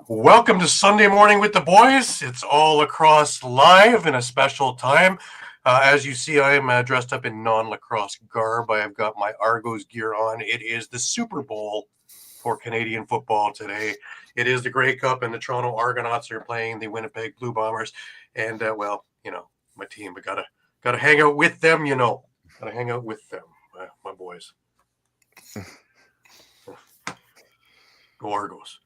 Welcome to Sunday Morning with the Boys. It's all Lacrosse live in a special time. As you see, I am dressed up in non-lacrosse garb. I have got my Argos gear on. It is the Super Bowl for Canadian football today. It is the Grey Cup, and the Toronto Argonauts are playing the Winnipeg Blue Bombers. And, well, you know, my team, but gotta hang out with them, you know. Gotta hang out with them, my boys. Go Argos.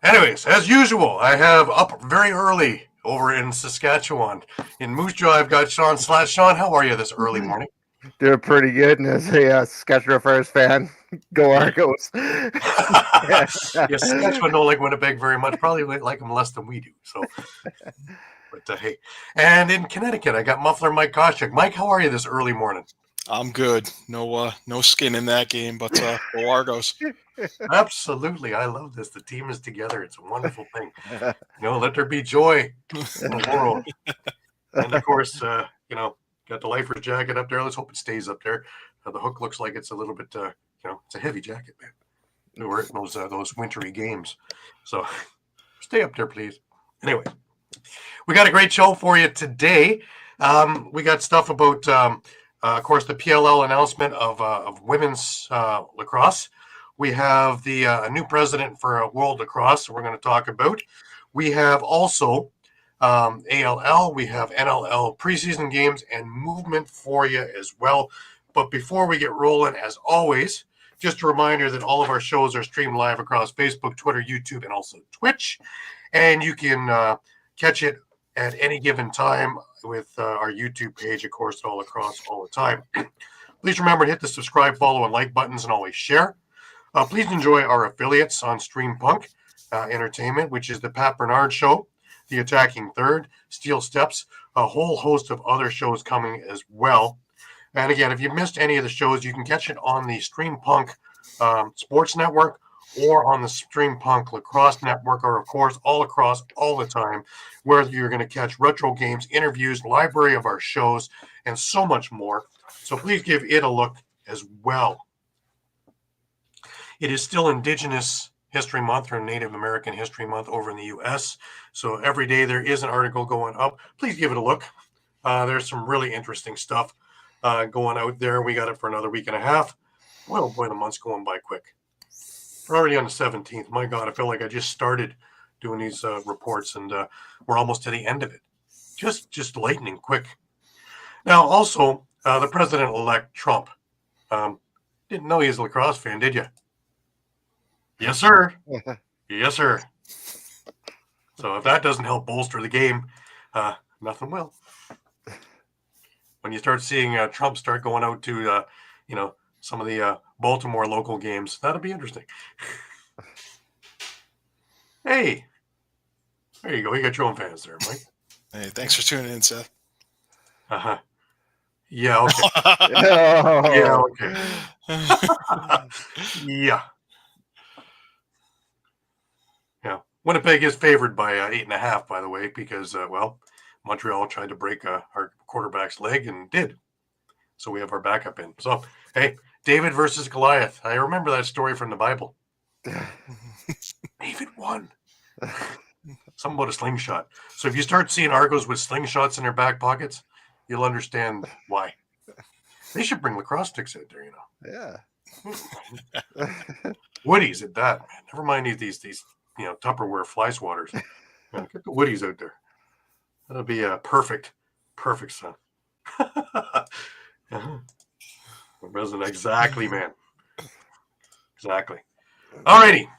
Anyways, as usual, I have up very early over in Saskatchewan. In Moose Jaw, I've got Shawn Slaght. Shawn, how are you this early morning? Doing pretty good, and as a Saskatchewan First fan, go Argos. Yeah, Saskatchewan don't like Winnipeg very much. Probably like them less than we do. So, but hey, and in Connecticut, I got Muffler Mike Kostiuk. Mike, how are you this early morning? I'm good. No skin in that game, but go Argos. Absolutely, I love this. The team is together. It's a wonderful thing. You know, let there be joy in the world. And of course, you know, got the lifer's jacket up there. Let's hope it stays up there. The hook looks like it's a little bit, you know, it's a heavy jacket, man. We're in those wintry games. So stay up there, please. Anyway, we got a great show for you today. We got stuff about, of course, the PLL announcement of women's lacrosse. We have the new president for World Lacrosse we're going to talk about. We have also ALL. We have NLL preseason games and movement for you as well. But before we get rolling, as always, just a reminder that all of our shows are streamed live across Facebook, Twitter, YouTube, and also Twitch. And you can catch it at any given time with our YouTube page, of course, all across all the time. Please remember to hit the subscribe, follow, and like buttons, and always share. Please enjoy our affiliates on Streampunk Entertainment, which is the Pat Bernard Show, The Attacking Third, Steel Steps, a whole host of other shows coming as well. And again, if you missed any of the shows, you can catch it on the Streampunk Sports Network or on the Streampunk Lacrosse Network, or of course, all across all the time, where you're going to catch retro games, interviews, library of our shows, and so much more. So please give it a look as well. It is still Indigenous History Month or Native American History Month over in the U.S. So every day there is an article going up. Please give it a look. There's some really interesting stuff going out there. We got it for another week and a half. Well, boy, the month's going by quick. We're already on the 17th. My God, I feel like I just started doing these reports, and we're almost to the end of it. Just lightning quick. Now, also, the president-elect Trump. Didn't know he was a lacrosse fan, did you? Yes, sir. Yes, sir. So if that doesn't help bolster the game, nothing will. When you start seeing Trump start going out to, you know, some of the Baltimore local games, that'll be interesting. Hey, there you go. You got your own fans there, Mike. Hey, thanks for tuning in, Seth. Uh-huh. Yeah, okay. Oh. Yeah, okay. Yeah. Yeah. Winnipeg is favored by 8.5, by the way, because, well, Montreal tried to break our quarterback's leg and did. So we have our backup in. So, hey, David versus Goliath. I remember that story from the Bible. David won. Something about a slingshot. So if you start seeing Argos with slingshots in their back pockets, you'll understand why. They should bring lacrosse sticks out there, you know. Yeah. Woodies at that, man. Never mind these you know, Tupperware fly swatters. Yeah, get the woodies out there. That'll be a perfect son. Uh-huh. president. Exactly, man. Exactly. All righty.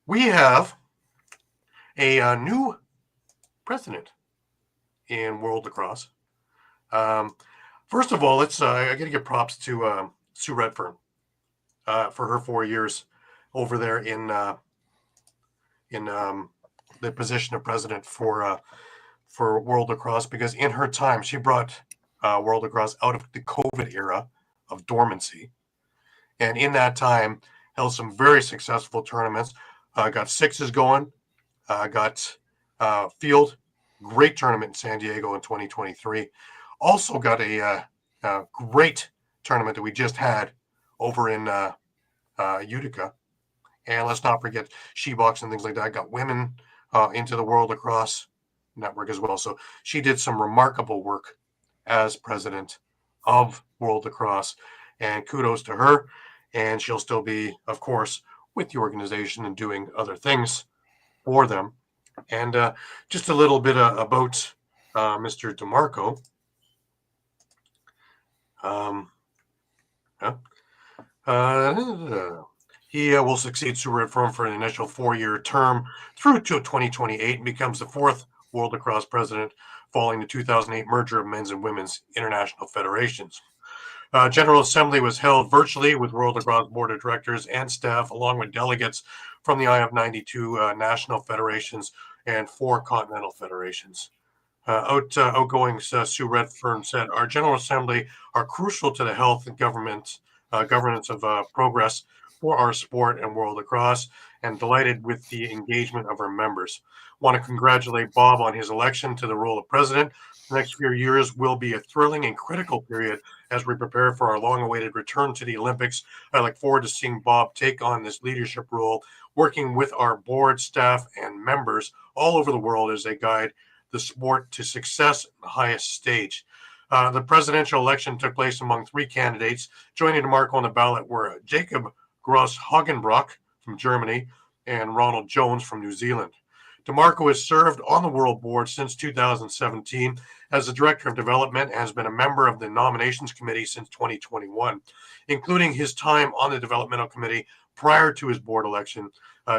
We have a new president in World Lacrosse. First of all, let's I got to give props to Sue Redfern for her 4 years over there in the position of president for World Lacrosse, because in her time she brought World Lacrosse out of the COVID era of dormancy, and in that time held some very successful tournaments. Got sixes going, got field, great tournament in San Diego in 2023. Also got a great tournament that we just had over in Utica. And let's not forget She-Box and things like that. Got women into the World Lacrosse Network as well. So she did some remarkable work as president of World Lacrosse. And kudos to her. And she'll still be, of course, with the organization and doing other things for them. And just a little bit about Mr. DeMarco. He will succeed Sue Redfern for an initial 4-year term through to 2028 and becomes the fourth World Lacrosse president following the 2008 merger of men's and women's international federations. General Assembly was held virtually with World Lacrosse Board of Directors and staff, along with delegates from the IF92 national federations and 4 continental federations. Outgoing Sue Redfern said, "Our General Assembly are crucial to the health and governance of progress for our sport and World Lacrosse, and delighted with the engagement of our members. Want to congratulate Bob on his election to the role of president. The next few years will be a thrilling and critical period as we prepare for our long-awaited return to the Olympics. I look forward to seeing Bob take on this leadership role, working with our board, staff, and members all over the world as they guide the sport to success at the highest stage." The presidential election took place among 3 candidates. Joining DeMarco on the ballot were Jacob Gross-Hagenbrock from Germany and Ronald Jones from New Zealand. DeMarco has served on the World Board since 2017 as the Director of Development and has been a member of the Nominations Committee since 2021, including his time on the Developmental Committee prior to his board election,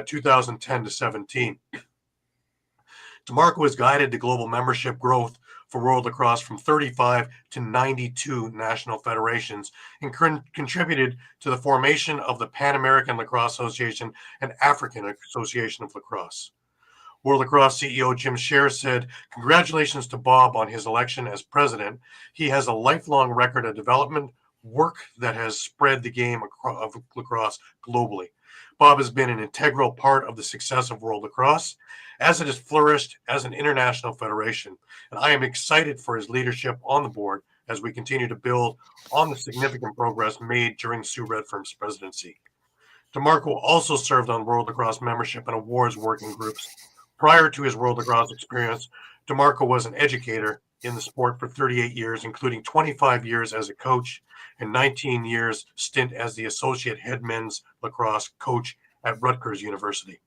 2010 to 17. DeMarco has guided the global membership growth for World Lacrosse from 35 to 92 national federations and contributed to the formation of the Pan American Lacrosse Association and African Association of Lacrosse. World Lacrosse CEO Jim Scher said, "Congratulations to Bob on his election as president. He has a lifelong record of development work that has spread the game of lacrosse globally. Bob has been an integral part of the success of World Lacrosse as it has flourished as an international federation, and I am excited for his leadership on the board as we continue to build on the significant progress made during Sue Redfern's presidency." DeMarco also served on World Lacrosse membership and awards working groups. Prior to his World Lacrosse experience, DeMarco was an educator in the sport for 38 years, including 25 years as a coach and 19 years stint as the associate head men's lacrosse coach at Rutgers University.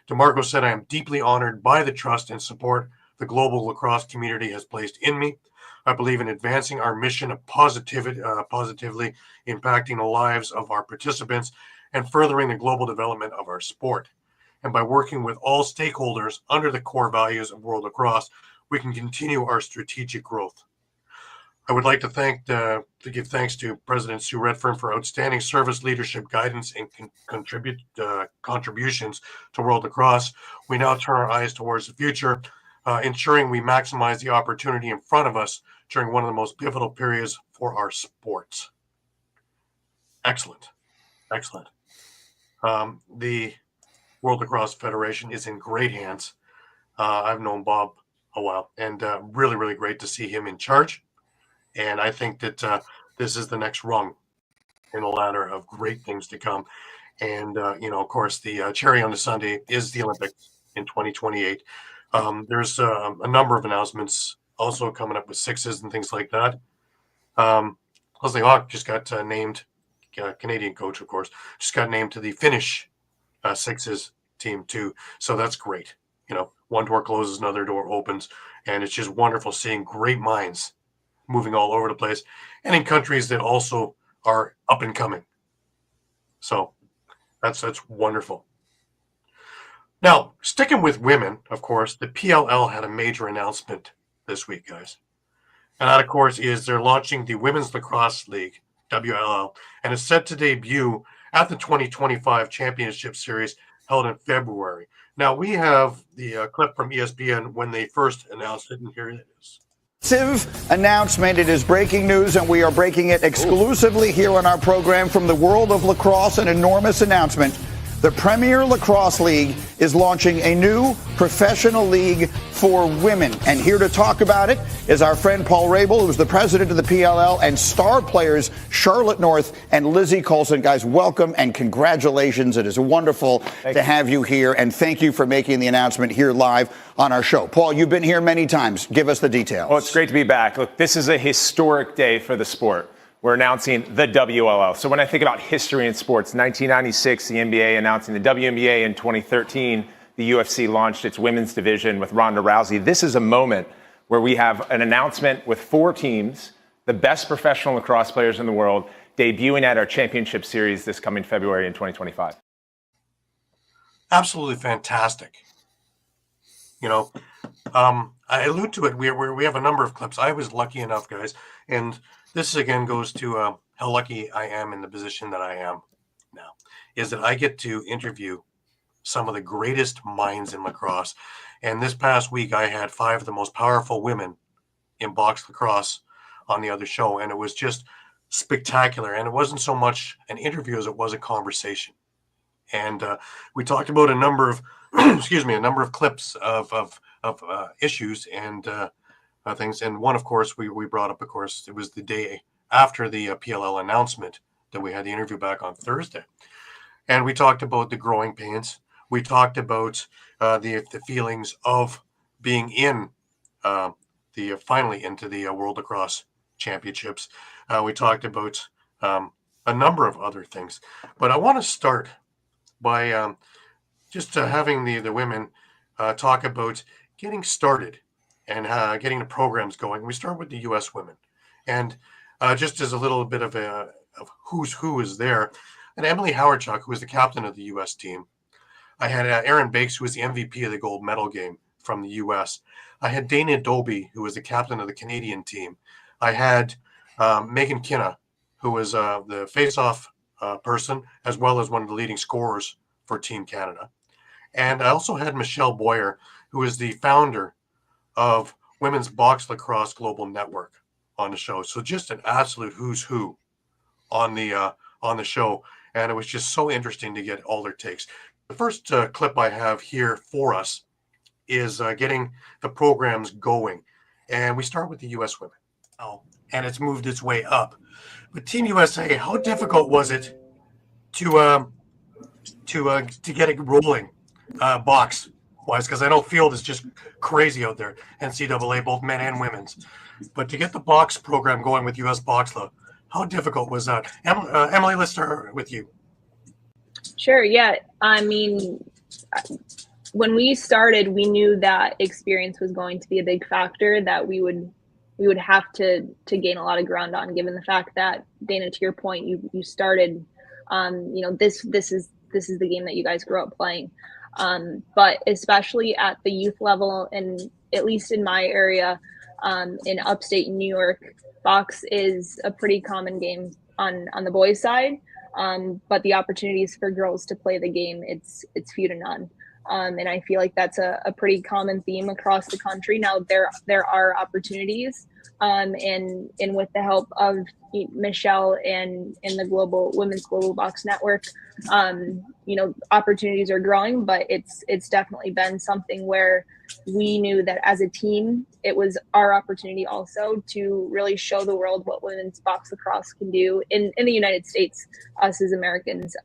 DeMarco said, "I am deeply honored by the trust and support the global lacrosse community has placed in me. I believe in advancing our mission of positively impacting the lives of our participants and furthering the global development of our sport. And by working with all stakeholders under the core values of World Lacrosse, we can continue our strategic growth." I would like to give thanks to President Sue Redfern for outstanding service, leadership, guidance, and contributions to World Lacrosse. We now turn our eyes towards the future, ensuring we maximize the opportunity in front of us during one of the most pivotal periods for our sports. Excellent. Excellent. The World Lacrosse Federation is in great hands. I've known Bob a while, and really, really great to see him in charge. And I think that this is the next rung in the ladder of great things to come. And, of course, the cherry on the sundae is the Olympics in 2028. There's a number of announcements also coming up with sixes and things like that. Leslie Hawk just got named, Canadian coach, of course, just got named to the Finnish sixes team too. So that's great. One door closes, another door opens. And it's just wonderful seeing great minds moving all over the place, and in countries that also are up and coming. So that's wonderful. Now, sticking with women, of course, the PLL had a major announcement this week, guys. And that, of course, is they're launching the Women's Lacrosse League, WLL, and it's set to debut at the 2025 Championship Series held in February. Now, we have the clip from ESPN when they first announced it, and here it is. Announcement. It is breaking news, and we are breaking it exclusively here on our program from the world of lacrosse. An enormous announcement. The Premier Lacrosse League is launching a new professional league for women. And here to talk about it is our friend Paul Rabel, who's the president of the PLL, and star players Charlotte North and Lizzie Colson. Guys, welcome and congratulations. It is wonderful to have you here, and thank you for making the announcement here live on our show. Paul, you've been here many times. Give us the details. Well, it's great to be back. Look, this is a historic day for the sport. We're announcing the WLL. So when I think about history in sports, 1996, the NBA announcing the WNBA. In 2013, the UFC launched its women's division with Ronda Rousey. This is a moment where we have an announcement with 4 teams, the best professional lacrosse players in the world, debuting at our championship series this coming February in 2025. Absolutely fantastic. You know, I allude to it. We have a number of clips. I was lucky enough, guys, and this again goes to how lucky I am in the position that I am now, is that I get to interview some of the greatest minds in lacrosse. And this past week, I had 5 of the most powerful women in box lacrosse on the other show, and it was just spectacular. And it wasn't so much an interview as it was a conversation. And we talked about a number of, a number of clips of issues and things. And one, of course, we brought up, of course, it was the day after the PLL announcement that we had the interview back on Thursday. And we talked about the growing pains. We talked about the feelings of being in finally into the World Lacrosse Championships. We talked about a number of other things. But I want to start by just having the women talk about getting started and getting the programs going. We start with the U.S. women. And just as a little bit of who's who is there, and Emily Howardchuk, who was the captain of the U.S. team. I had Aaron Bakes, who was the MVP of the gold medal game from the U.S. I had Dana Dobie, who was the captain of the Canadian team. I had Megan Kinna, who was the face-off person, as well as one of the leading scorers for Team Canada. And I also had Michelle Boyer, who is the founder of Women's Box Lacrosse Global Network on the show. So just an absolute who's who on the show. And it was just so interesting to get all their takes. The first clip I have here for us is getting the programs going. And we start with the U.S. women. Oh, and it's moved its way up. But Team USA, how difficult was it to get it rolling box-wise? Because I know field is just crazy out there, NCAA, both men and women's. But to get the box program going with U.S. Boxla, how difficult was that? Emily, let's start with you. Sure, yeah. I mean, when we started, we knew that experience was going to be a big factor that we would have to gain a lot of ground on, given the fact that, Dana, to your point, you started, this is the game that you guys grew up playing. But especially at the youth level, and at least in my area, in upstate New York, box is a pretty common game on the boys' side. But the opportunities for girls to play the game, it's few to none. And I feel like that's a pretty common theme across the country. Now there are opportunities, and with the help of Michelle and the Women's Global Box Network, opportunities are growing, but it's definitely been something where we knew that as a team, it was our opportunity also to really show the world what women's box lacrosse can do in the United States, us as Americans,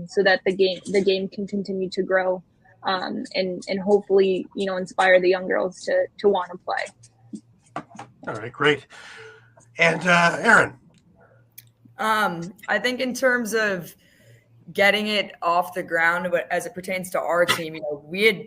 so that the game can continue to grow, and hopefully, inspire the young girls to want to play. All right, great. And Aaron. I think in terms of getting it off the ground, but as it pertains to our team, we had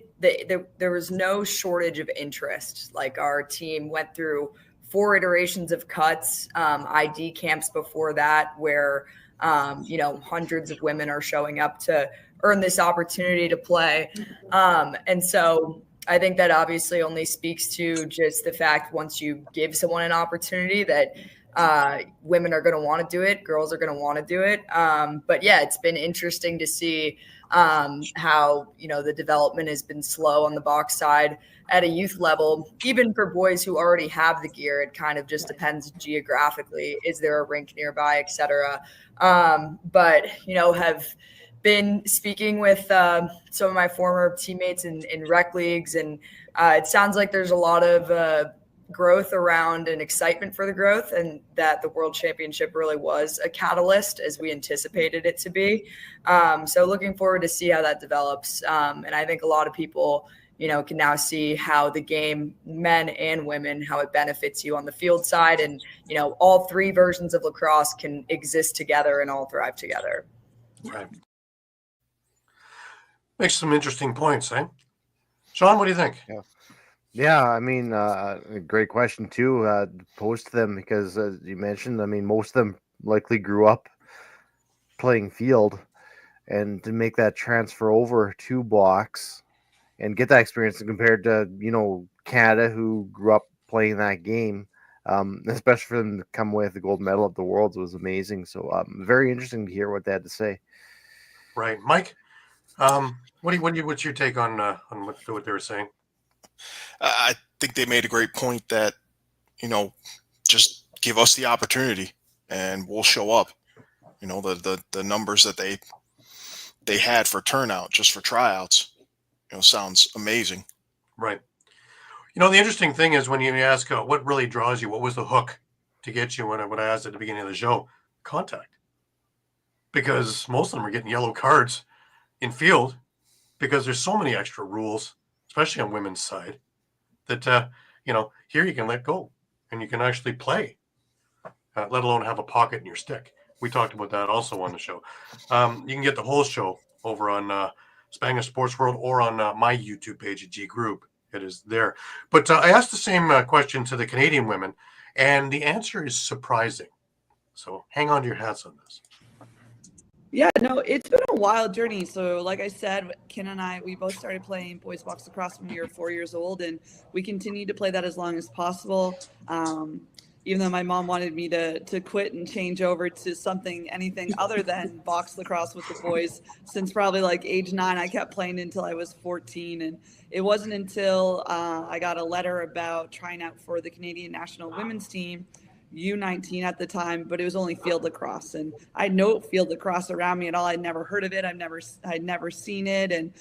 there was no shortage of interest. Like, our team went through 4 iterations of cuts, ID camps before that, where hundreds of women are showing up to earn this opportunity to play. And so I think that obviously only speaks to just the fact once you give someone an opportunity that women are going to want to do it, girls are going to want to do it. But yeah, it's been interesting to see how, the development has been slow on the box side at a youth level. Even for boys who already have the gear, it kind of just depends geographically. Is there a rink nearby, et cetera? But, have been speaking with some of my former teammates in rec leagues, and it sounds like there's a lot of growth around and excitement for the growth, and that the World Championship really was a catalyst as we anticipated it to be. So looking forward to see how that develops. And I think a lot of people, can now see how the game, men and women, how it benefits you on the field side. And, all 3 versions of lacrosse can exist together and all thrive together. Right. Makes some interesting points, eh? Shawn, what do you think? Yeah, I mean, a great question too. Posed to them because, as you mentioned, I mean, most of them likely grew up playing field, and to make that transfer over to box and get that experience compared to Canada, who grew up playing that game, especially for them to come away with the gold medal at the Worlds, was amazing. So very interesting to hear what they had to say. Right, Mike. What's your take on what they were saying? I think they made a great point that, just give us the opportunity and we'll show up. The numbers that they had for turnout just for tryouts, sounds amazing. Right. The interesting thing is when you ask what really draws you, what was the hook to get you, when I asked at the beginning of the show, contact. Because most of them are getting yellow cards in field because there's so many extra rules, especially on women's side, that, here you can let go and you can actually play, let alone have a pocket in your stick. We talked about that also on the show. You can get the whole show over on Spanish Sports World or on my YouTube page at Groob. It is there. But I asked the same question to the Canadian women, and the answer is surprising. So hang on to your hats on this. Yeah, no, it's been a wild journey. So like I said, Ken and I, we both started playing boys box lacrosse when we were 4 years old, and we continued to play that as long as possible. Even though my mom wanted me to quit and change over to anything other than box lacrosse with the boys, since probably like age 9, I kept playing until I was 14. And it wasn't until I got a letter about trying out for the Canadian national women's team, U19 at the time, but it was only field lacrosse, and I had no field lacrosse around me at all. I'd never heard of it. I'd never seen it. And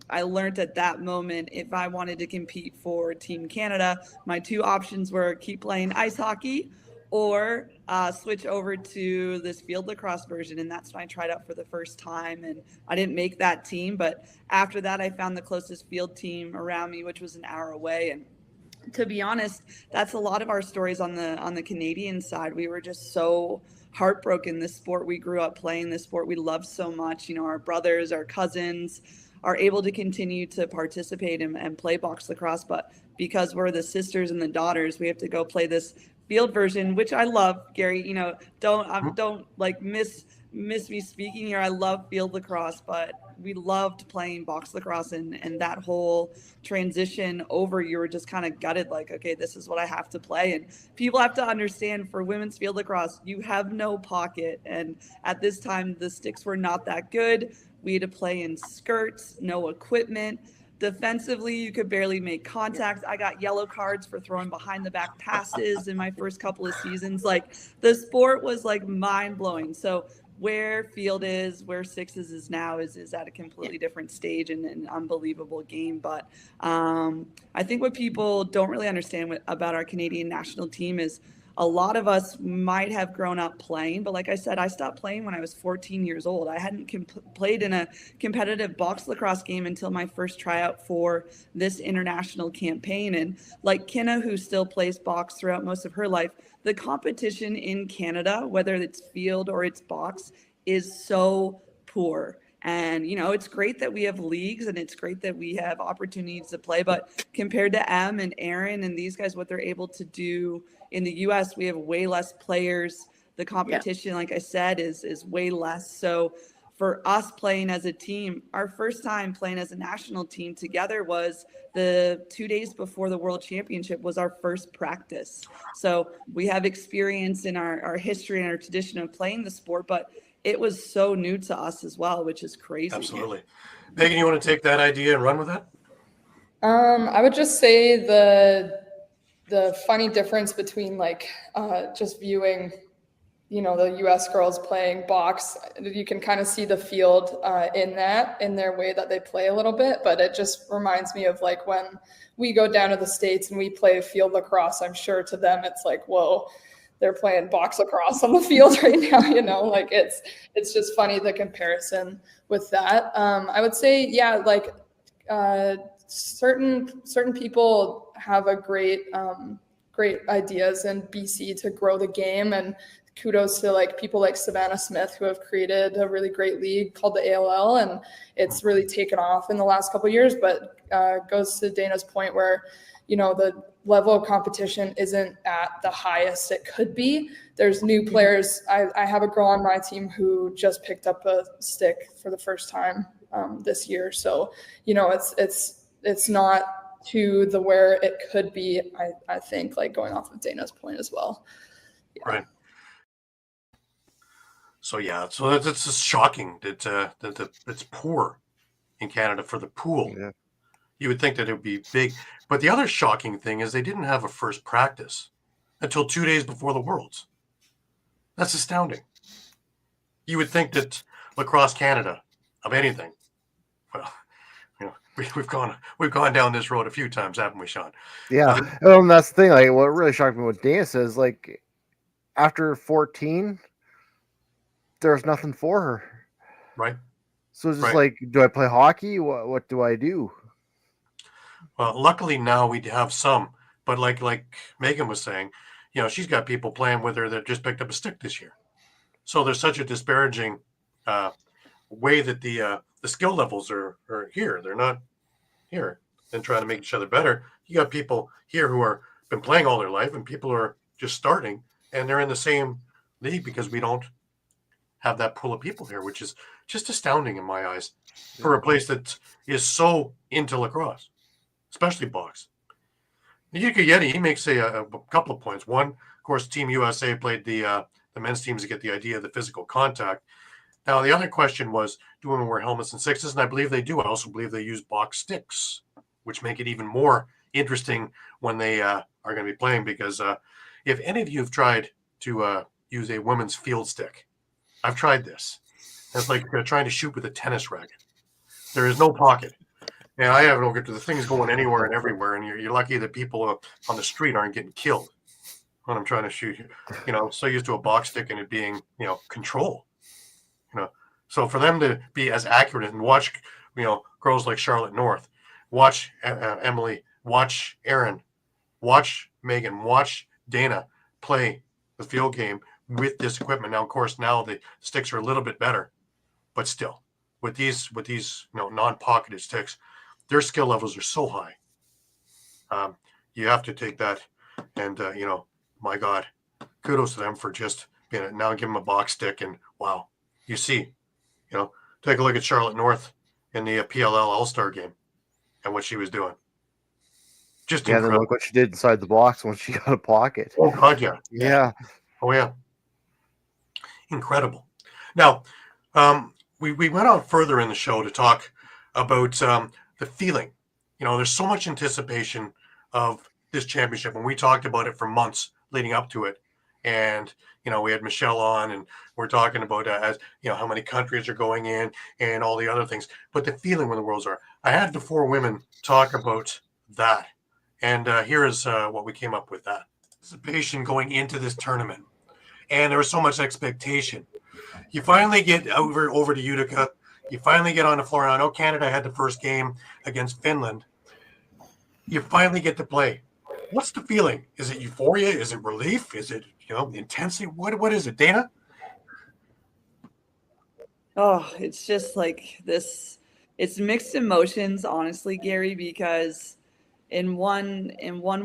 I learned at that moment, if I wanted to compete for Team Canada, my 2 options were keep playing ice hockey or switch over to this field lacrosse version. And that's when I tried out for the first time, and I didn't make that team. But after that, I found the closest field team around me, which was an hour away. And to be honest, that's a lot of our stories on the Canadian side. We were just so heartbroken. This sport we grew up playing, this sport we love so much. Our brothers, our cousins are able to continue to participate and play box lacrosse, but because we're the sisters and the daughters, we have to go play this field version, which I love. Gary, don't like miss me speaking here. I love field lacrosse, but we loved playing box lacrosse, and that whole transition over, you were just kind of gutted, like, okay, this is what I have to play. And people have to understand, for women's field lacrosse, you have no pocket. And at this time, the sticks were not that good. We had to play in skirts, no equipment. Defensively, you could barely make contact. I got yellow cards for throwing behind the back passes in my first couple of seasons. Like, the sport was like mind blowing. So where field is, where sixes is now is at a completely different stage and an unbelievable game. But I think what people don't really understand about our Canadian national team is a lot of us might have grown up playing, but like I said, I stopped playing when I was 14 years old. I hadn't played in a competitive box lacrosse game until my first tryout for this international campaign. And like Kenna, who still plays box throughout most of her life, the competition in Canada, whether it's field or it's box, is so poor. And, it's great that we have leagues and it's great that we have opportunities to play. But compared to Em and Aaron and these guys, what they're able to do in the U.S., we have way less players. The competition, like I said, is way less. So for us playing as a team, our first time playing as a national team together was the 2 days before the World Championship was our first practice. So we have experience in our history and our tradition of playing the sport, but it was so new to us as well, which is crazy. Absolutely. Megan, you want to take that idea and run with it? I would just say the funny difference between just viewing the U.S. girls playing box, you can kind of see the field in their way that they play a little bit, but it just reminds me of when we go down to the States and we play field lacrosse. I'm sure to them it's like, whoa, they're playing box lacrosse on the field right now, it's just funny, the comparison with that. I would say, certain people have a great ideas in BC to grow the game, and kudos to people like Savannah Smith, who have created a really great league called the ALL, and it's really taken off in the last couple of years. But goes to Dana's point where, the level of competition isn't at the highest it could be. There's new players. I have a girl on my team who just picked up a stick for the first time this year. So, it's not to the where it could be, I think, going off of Dana's point as well. Yeah. Right. So it's just shocking that it's poor in Canada for the pool. Yeah. You would think that it would be big, but the other shocking thing is they didn't have a first practice until 2 days before the Worlds. That's astounding. You would think that Lacrosse Canada, of anything, well, we've gone down this road a few times, haven't we, Shawn? Yeah, and that's the thing. What really shocked me, what Dana says, after 14. There's nothing for her. Right. So it's just do I play hockey? What do I do? Well, luckily now we have some, but like Megan was saying, she's got people playing with her that just picked up a stick this year. So there's such a disparaging way that the skill levels are here. They're not here and trying to make each other better. You got people here who are been playing all their life, and people who are just starting, and they're in the same league because we don't have that pool of people here, which is just astounding in my eyes for a place that is so into lacrosse, especially box. Yuka Yeti, he makes a couple of points. One, of course, Team USA played the men's teams to get the idea of the physical contact. Now, the other question was, do women wear helmets and sixes? And I believe they do. I also believe they use box sticks, which make it even more interesting when they are going to be playing, because if any of you have tried to use a women's field stick, I've tried this. It's like trying to shoot with a tennis racket. There is no pocket. And I have no get to the things going anywhere and everywhere, and you're lucky that people on the street aren't getting killed when I'm trying to shoot. So used to a box stick and it being, control. So for them to be as accurate and watch, girls like Charlotte North, watch Emily, watch Aaron, watch Megan, watch Dana play the field game with this equipment. Now, of course, now the sticks are a little bit better, but still, with these non-pocketed sticks, their skill levels are so high. You have to take that, and my God, kudos to them for just being now give them a box stick, and wow, you see, take a look at Charlotte North in the PLL All-Star game and what she was doing. Just incredible. Then look what she did inside the box when she got a pocket. Oh God, yeah. Yeah. Oh yeah. Incredible. Now, we went on further in the show to talk about the feeling. There's so much anticipation of this championship, and we talked about it for months leading up to it. And we had Michelle on, and we're talking about how many countries are going in and all the other things. But the feeling when the Worlds are, I had the four women talk about that, and here is what we came up with. That anticipation going into this tournament. And there was so much expectation. You finally get over to Utica. You finally get on the floor. I know Canada had the first game against Finland. You finally get to play. What's the feeling? Is it euphoria? Is it relief? Is it, intensity? What is it, Dana? Oh, it's just like this. It's mixed emotions, honestly, Gary, because in one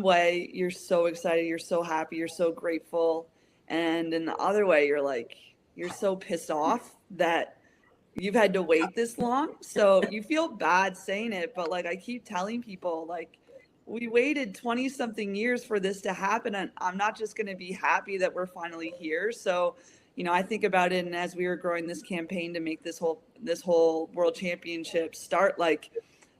way you're so excited, you're so happy, you're so grateful, and in the other way you're so pissed off that you've had to wait this long. So you feel bad saying it, but like I keep telling people, like, we waited 20 something years for this to happen, and I'm not just going to be happy that we're finally here. So, I think about it, and as we were growing this campaign to make this whole world championship start, like,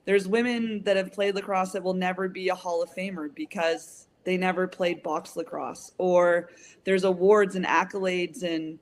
there's women that have played lacrosse that will never be a Hall of Famer because they never played box lacrosse, or there's awards and accolades and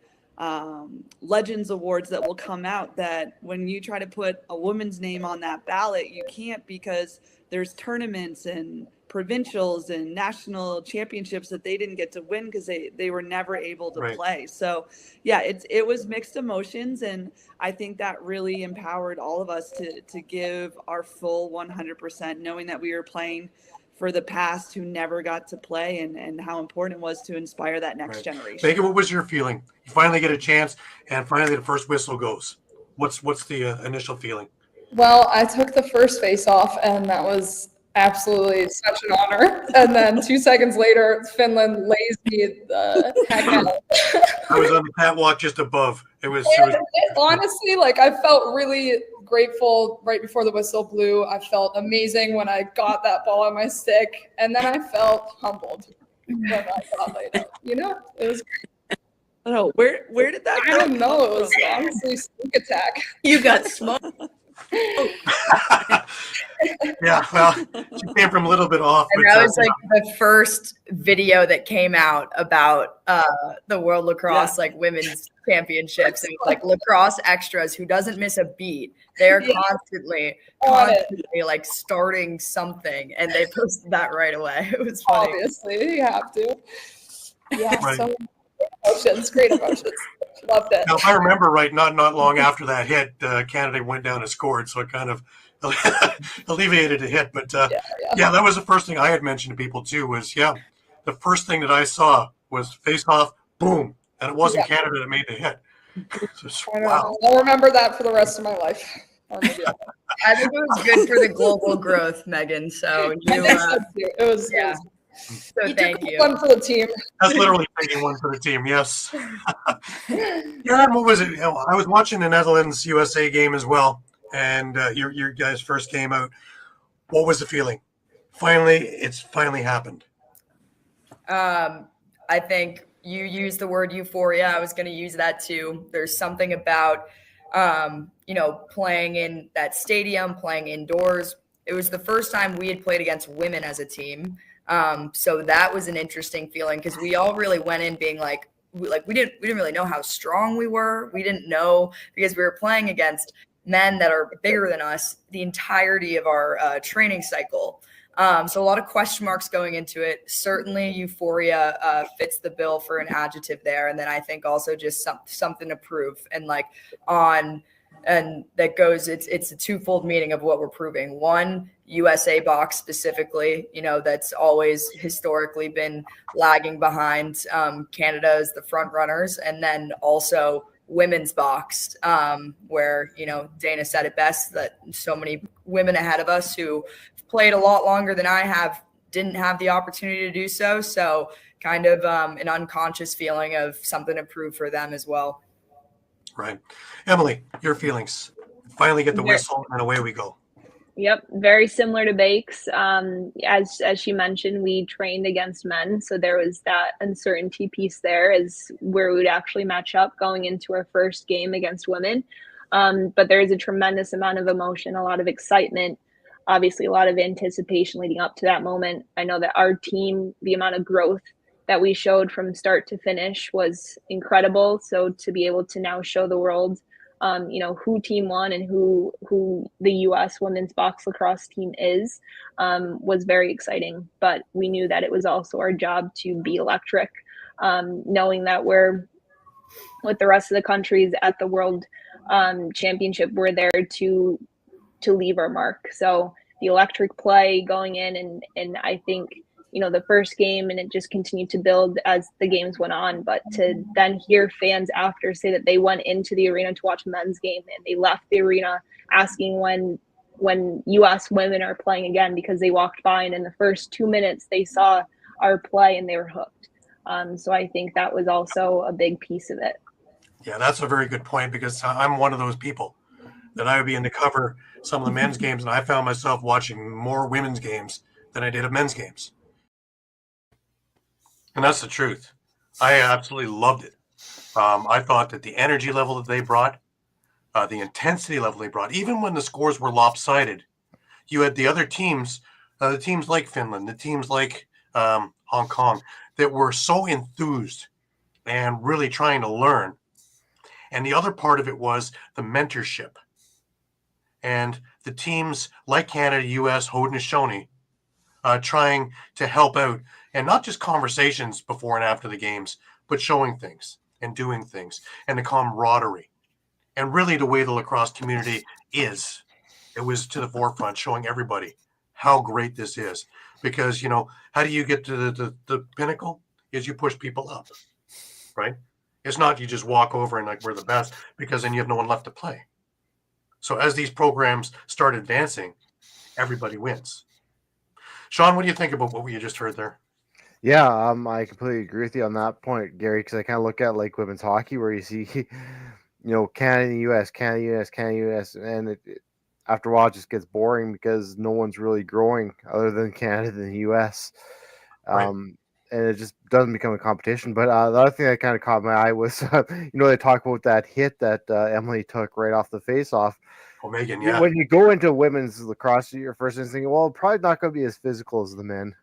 Legends Awards that will come out that when you try to put a woman's name on that ballot, you can't, because there's tournaments and provincials and national championships that they didn't get to win because they were never able to play. So yeah, it was mixed emotions, and I think that really empowered all of us to give our full 100%, knowing that we were playing for the past who never got to play, and how important it was to inspire that next generation. Megan, what was your feeling? You finally get a chance, and finally the first whistle goes. What's the initial feeling? Well, I took the first face off, and that was absolutely such an honor. And then 2 seconds later, Finland lays me the heck out. I was on the catwalk just above. It was honestly, like, I felt really grateful right before the whistle blew. I felt amazing when I got that ball on my stick, and then I felt humbled when I got laid out. It was great. Oh, where did that I don't know. It was honestly sneak attack. You got smoked. Yeah, well, she came from a little bit off. And that was like the first video that came out about the World Lacrosse women's championships, and like Lacrosse Extras, who doesn't miss a beat. They're constantly like starting something, and they posted that right away. It was funny. Obviously, you have to. Yeah, so emotions, great emotions. Loved it. Now, if I remember right, not long after that hit, Canada went down and scored, so it kind of alleviated a hit. But yeah, that was the first thing I had mentioned to people too. Was the first thing that I saw was face off, boom, and it wasn't Canada that made the hit. So, wow. I'll remember that for the rest of my life. I think it was good for the global growth, Megan. So it was. Yeah. So thank you. One for the team. That's literally taking one for the team. Yes. Yeah. What was it? I was watching the Netherlands USA game as well, and your guys first came out. What was the feeling? It's finally happened. I think you used the word euphoria. I was going to use that too. There's something about playing in that stadium, playing indoors. It was the first time we had played against women as a team. So that was an interesting feeling, because we all really went in being like we didn't really know how strong we were. We didn't know, because we were playing against men that are bigger than us the entirety of our training cycle. So a lot of question marks going into it. Certainly euphoria fits the bill for an adjective there. And then I think also just something to prove, and that goes, it's a twofold meaning of what we're proving. One, USA box specifically, that's always historically been lagging behind Canada as the front runners. And then also women's box, where, Dana said it best, that so many women ahead of us who played a lot longer than I have didn't have the opportunity to do so. So kind of an unconscious feeling of something to prove for them as well. Right. Emily, your feelings. Finally get the whistle, and away we go. Yep, very similar to Bakes. As she mentioned, we trained against men, so there was that uncertainty piece there as where we would actually match up going into our first game against women. But there is a tremendous amount of emotion, a lot of excitement, obviously a lot of anticipation leading up to that moment. I know that our team, the amount of growth that we showed from start to finish was incredible. So to be able to now show the world, who Team 1 and who the U.S. women's box lacrosse team is, was very exciting. But we knew that it was also our job to be electric, knowing that we're, with the rest of the countries at the World Championship, we're there to leave our mark. So the electric play going in, and I think the first game, and it just continued to build as the games went on. But to then hear fans after say that they went into the arena to watch a men's game and they left the arena asking when US women are playing again, because they walked by and in the first 2 minutes they saw our play and they were hooked. So I think that was also a big piece of it. Yeah, that's a very good point, because I'm one of those people that I would be in to cover some of the men's games, and I found myself watching more women's games than I did of men's games. And that's the truth. I absolutely loved it. I thought that the energy level that they brought, the intensity level they brought, even when the scores were lopsided, you had the other teams, the teams like Finland, the teams like Hong Kong, that were so enthused and really trying to learn. And the other part of it was the mentorship. And the teams like Canada, US, Haudenosaunee, trying to help out, and not just conversations before and after the games, but showing things and doing things, and the camaraderie, and really the way the lacrosse community is. It was to the forefront, showing everybody how great this is. Because, how do you get to the pinnacle? Is you push people up, right? It's not you just walk over and like, we're the best, because then you have no one left to play. So as these programs start advancing, everybody wins. Shawn, what do you think about what you just heard there? Yeah, I completely agree with you on that point, Gary, because I kind of look at like women's hockey where you see, Canada, US, Canada, US, Canada, US, and after a while it just gets boring because no one's really growing other than Canada and the US. Right. And it just doesn't become a competition. But the other thing that kind of caught my eye was, they talk about that hit that Emily took right off the face-off. Oh, Megan, yeah. When you go into women's lacrosse, your first instinct, well, probably not going to be as physical as the men.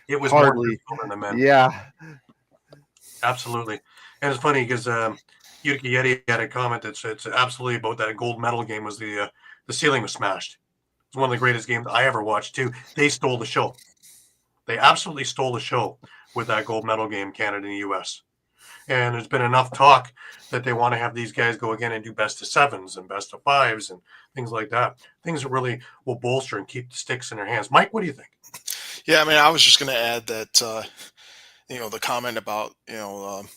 It was hardly more physical than the men. Yeah, absolutely. And it's funny because Utica Yeti had a comment that's it's absolutely about that gold medal game. Was the ceiling was smashed. It's one of the greatest games I ever watched too. They stole the show. They absolutely stole the show with that gold medal game, Canada and the US. And there's been enough talk that they want to have these guys go again and do best of sevens and best of fives and things like that. Things that really will bolster and keep the sticks in their hands. Mike, what do you think? Yeah, I mean, I was just going to add that, the comment about, the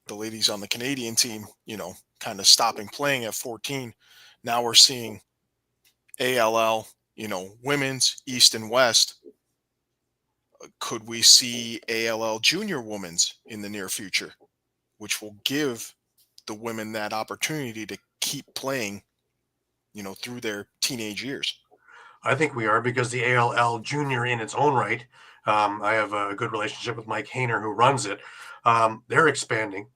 ladies on the Canadian team, kind of stopping playing at 14. Now we're seeing ALL, women's, East and West. Could we see ALL junior women's in the near future, which will give the women that opportunity to keep playing, through their teenage years? I think we are, because the ALL junior in its own right, I have a good relationship with Mike Hayner, who runs it. They're expanding,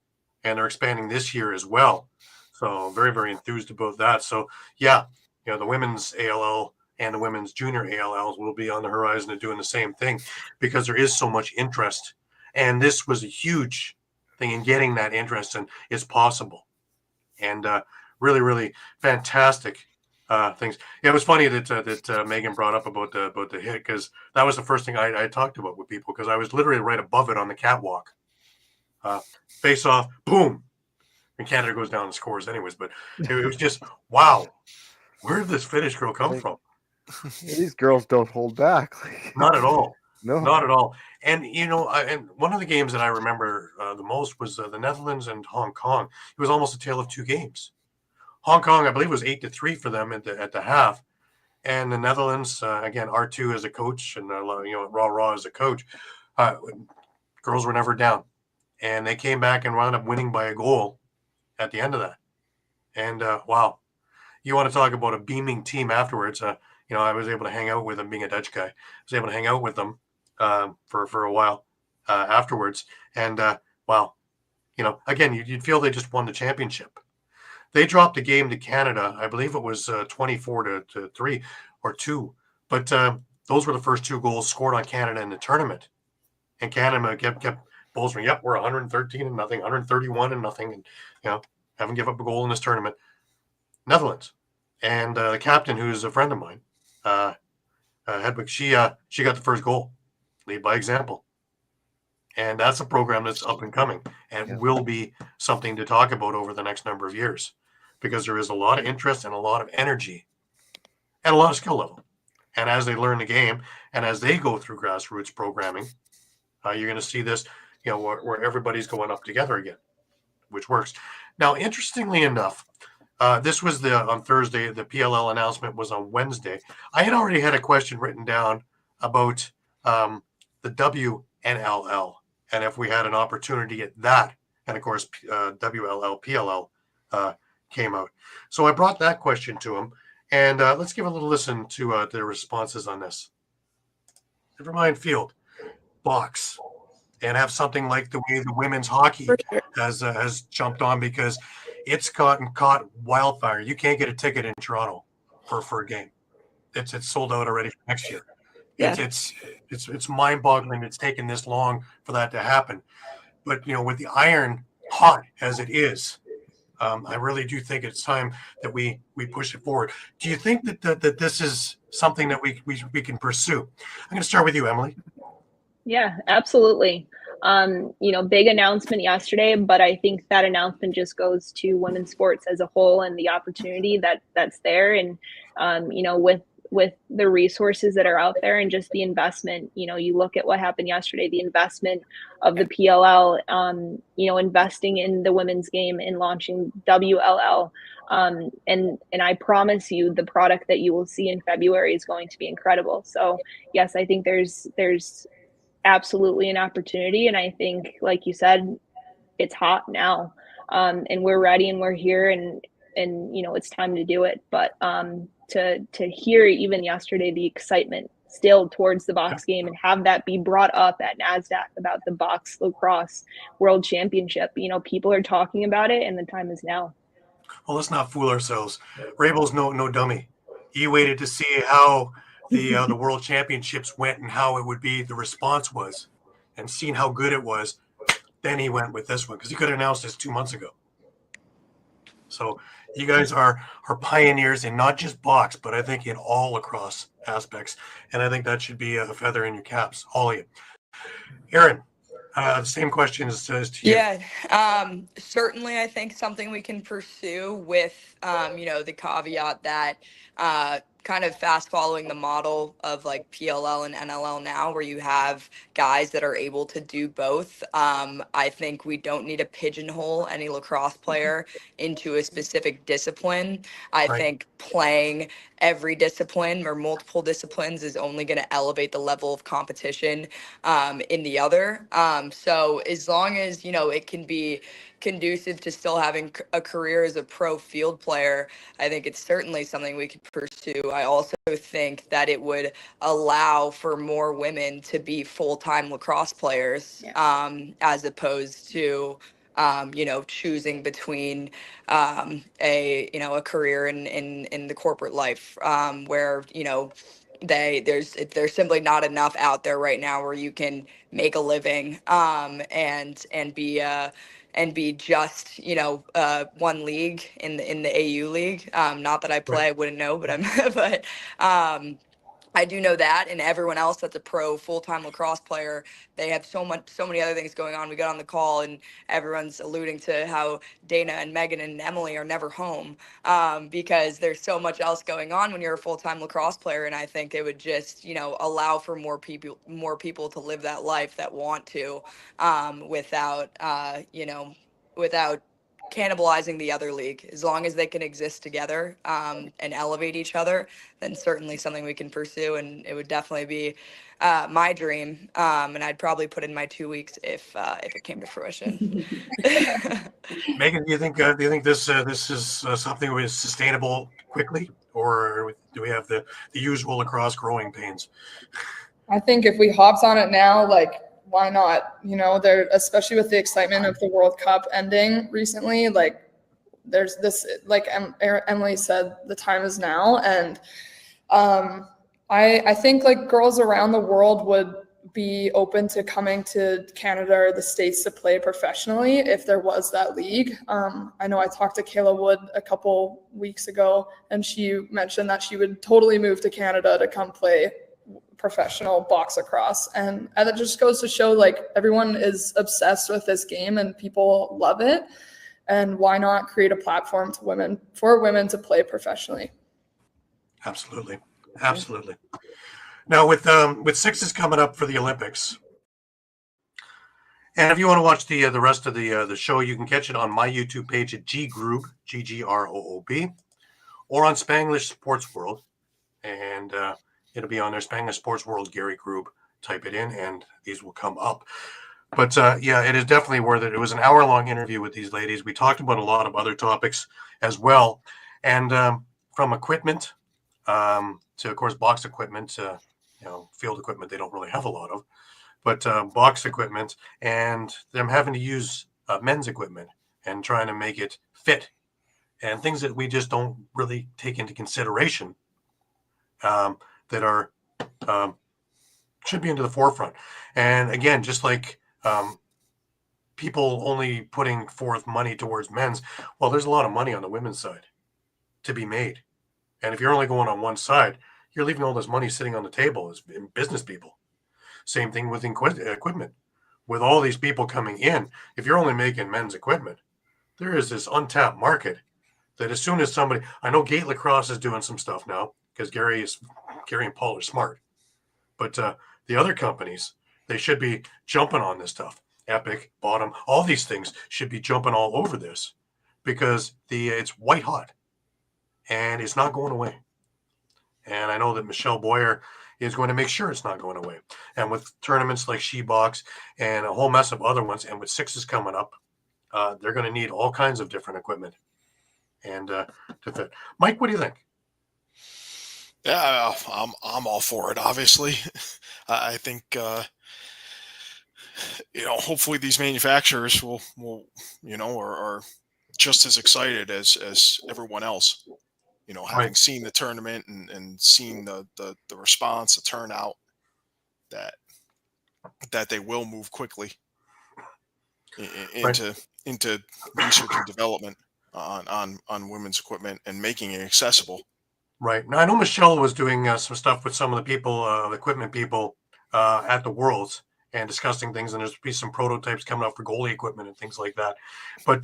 and they're expanding this year as well. So very, very enthused about that. So yeah, the women's ALL and the women's junior ALLs will be on the horizon of doing the same thing, because there is so much interest. And this was a huge thing in getting that interest, and it's possible. And really, really fantastic things. Yeah, it was funny that Megan brought up about the hit, because that was the first thing I talked about with people, because I was literally right above it on the catwalk. Face off, boom, and Canada goes down and scores anyways. But it was just, wow, where did this Finnish girl come from? These girls don't hold back. Not at all. No, not at all. And and one of the games that I remember the most was the Netherlands and Hong Kong. It was almost a tale of two games. Hong Kong, I believe, was 8-3 for them at the half, and the Netherlands, again, R2 as a coach, and Raw as a coach, girls were never down, and they came back and wound up winning by a goal at the end of that. And wow, you want to talk about a beaming team afterwards? I was able to hang out with them, being a Dutch guy. I was able to hang out with them for a while afterwards, and wow, again, you'd feel they just won the championship. They dropped the game to Canada. I believe it was 24-3 or 2. But those were the first 2 goals scored on Canada in the tournament. And Canada kept bolstering. Yep, we're 113-0, 131-0, and haven't given up a goal in this tournament. Netherlands, and the captain, who's a friend of mine, Hedwig, she got the first goal. Lead by example. And that's a program that's up and coming, and will be something to talk about over the next number of years, because there is a lot of interest and a lot of energy and a lot of skill level. And as they learn the game and as they go through grassroots programming, you're going to see this, where everybody's going up together again, which works. Now, interestingly enough, this was on Thursday. The PLL announcement was on Wednesday. I had already had a question written down about the WNLL and if we had an opportunity at that. And of course, WLL, PLL came out. So I brought that question to him. And let's give a little listen to the responses on this. Never mind field, box, and have something like the way the women's hockey has jumped on, because it's caught wildfire. You can't get a ticket in Toronto for a game. It's sold out already for next year. Yeah. It's mind-boggling. It's taken this long for that to happen. But with the iron hot as it is, I really do think it's time that we push it forward. Do you think that this is something that we can pursue? I'm going to start with you, Emily. Yeah, absolutely. Big announcement yesterday, but I think that announcement just goes to women's sports as a whole and the opportunity that's there. And, with the resources that are out there and just the investment, you look at what happened yesterday, the investment of the PLL, investing in the women's game and launching WLL. And I promise you the product that you will see in February is going to be incredible. So yes, I think there's absolutely an opportunity. And I think, like you said, it's hot now, and we're ready and we're here, and it's time to do it. But to hear even yesterday the excitement still towards the box game and have that be brought up at NASDAQ about the box lacrosse world championship, people are talking about it, and the time is now. Well, let's not fool ourselves. Rabel's no dummy. He waited to see how the world championships went and how it would be, the response was, and seeing how good it was. Then he went with this one, because he could have announced this 2 months ago. So you guys are pioneers in not just box, but I think in all lacrosse aspects. And I think that should be a feather in your caps, all of you. Aaron, same question as to you. Yeah, certainly I think something we can pursue with, the caveat that kind of fast following the model of like PLL and NLL now, where you have guys that are able to do both. I think we don't need to pigeonhole any lacrosse player into a specific discipline. I think playing every discipline or multiple disciplines is only going to elevate the level of competition in the other. So as long as, it can be conducive to still having a career as a pro field player, I think it's certainly something we could pursue. I also think that it would allow for more women to be full-time lacrosse players, as opposed to choosing between a career in the corporate life, where there's simply not enough out there right now where you can make a living and be just one league in the AU league. Not that I play, I wouldn't know, but I do know that, and everyone else that's a pro full-time lacrosse player, they have so many other things going on. We got on the call and everyone's alluding to how Dana and Megan and Emily are never home, because there's so much else going on when you're a full-time lacrosse player. And I think it would just, allow for more people to live that life that want to, without cannibalizing the other league. As long as they can exist together and elevate each other, then certainly something we can pursue, and it would definitely be my dream, and I'd probably put in my 2 weeks if it came to fruition. Megan, do you think this is something that is sustainable quickly, or do we have the usual lacrosse growing pains? I think if we hopped on it now, why not? There, especially with the excitement of the World Cup ending recently, there's this, like Emily said, the time is now. And I think girls around the world would be open to coming to Canada or the States to play professionally if there was that league. I know I talked to Kayla Wood a couple weeks ago, and she mentioned that she would totally move to Canada to come play professional box lacrosse, and that just goes to show everyone is obsessed with this game and people love it, and why not create a platform for women to play professionally? Absolutely. Absolutely. Now with sixes coming up for the Olympics, and if you want to watch the rest of the show, you can catch it on my YouTube page at Groob, GGROOB, or on Spanglish Sports World, and it'll be on there. Spanglish Sports World, Gary Groob. Type it in, and these will come up. But yeah, it is definitely worth it. It was an hour-long interview with these ladies. We talked about a lot of other topics as well, and from equipment to, of course, box equipment. Field equipment they don't really have a lot of, but box equipment, and them having to use men's equipment and trying to make it fit, and things that we just don't really take into consideration that are should be into the forefront. And again, just like people only putting forth money towards men's, well, there's a lot of money on the women's side to be made. And if you're only going on one side, you're leaving all this money sitting on the table as business people. Same thing with equipment. With all these people coming in, if you're only making men's equipment, there is this untapped market that as soon as somebody, I know Gate Lacrosse is doing some stuff now because Gary and Paul are smart, but the other companies, they should be jumping on this stuff. Epic, Bottom, all these things should be jumping all over this because it's white hot and it's not going away. And I know that Michelle Boyer is going to make sure it's not going away. And with tournaments like She-Box and a whole mess of other ones, and with sixes coming up, they're going to need all kinds of different equipment and to fit. Mike, what do you think? Yeah, I'm all for it. Obviously, I think hopefully these manufacturers will are just as excited as everyone else. Having Right. seen the tournament and seeing the response, the turnout, that they will move quickly into research and development on women's equipment and making it accessible. Right. Now, I know Michelle was doing some stuff with some of the people, equipment people at the Worlds and discussing things. And there's be some prototypes coming up for goalie equipment and things like that. But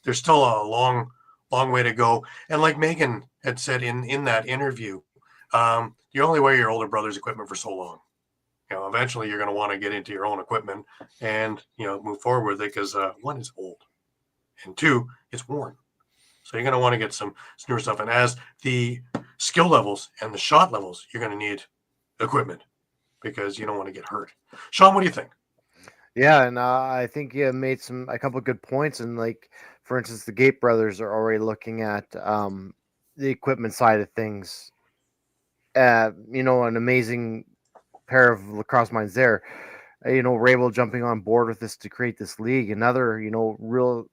there's still a long way to go. And like Megan had said in that interview, you only wear your older brother's equipment for so long. Eventually you're going to want to get into your own equipment and, move forward with it because one, is old, and two, it's worn. So you're going to want to get some newer stuff. And as the skill levels and the shot levels, you're going to need equipment because you don't want to get hurt. Shawn, what do you think? Yeah, and I think you made a couple of good points. And like, for instance, the Gate brothers are already looking at the equipment side of things. An amazing pair of lacrosse minds there. Rabel jumping on board with this to create this league. Another, real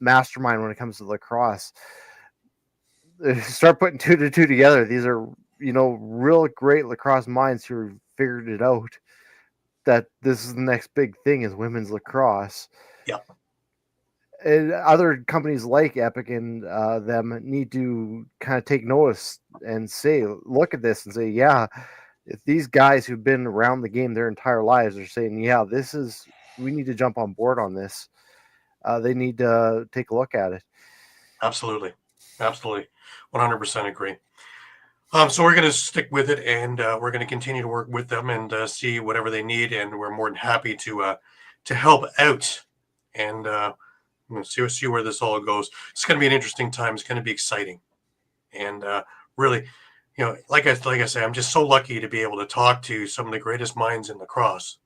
mastermind when it comes to lacrosse. Start putting 2 to 2 together. These are, real great lacrosse minds who figured it out that this is the next big thing is women's lacrosse. Yeah. And other companies like Epic and them need to kind of take notice and look at this and say, yeah, if these guys who've been around the game their entire lives are saying, yeah, we need to jump on board on this. They need to take a look at it. Absolutely. 100% agree. So we're going to stick with it, and we're going to continue to work with them and see whatever they need, and we're more than happy to help out and see where this all goes. It's going to be an interesting time. It's going to be exciting, and really, like I say, I'm just so lucky to be able to talk to some of the greatest minds in lacrosse,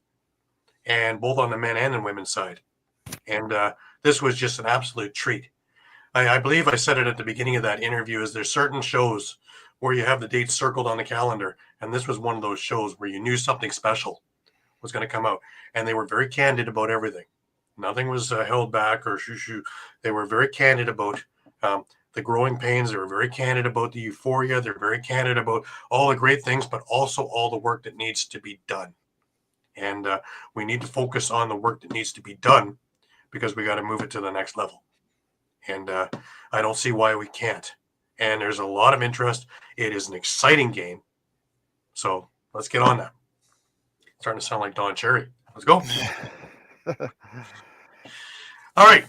and both on the men and the women's side. And this was just an absolute treat. I believe I said it at the beginning of that interview, is there's certain shows where you have the dates circled on the calendar. And this was one of those shows where you knew something special was going to come out. And they were very candid about everything. Nothing was held back or shoo. They were very candid about the growing pains. They were very candid about the euphoria. They're very candid about all the great things, but also all the work that needs to be done. And we need to focus on the work that needs to be done because we got to move it to the next level. And I don't see why we can't. And there's a lot of interest. It is an exciting game. So let's get on that. Starting to sound like Don Cherry. Let's go. All right.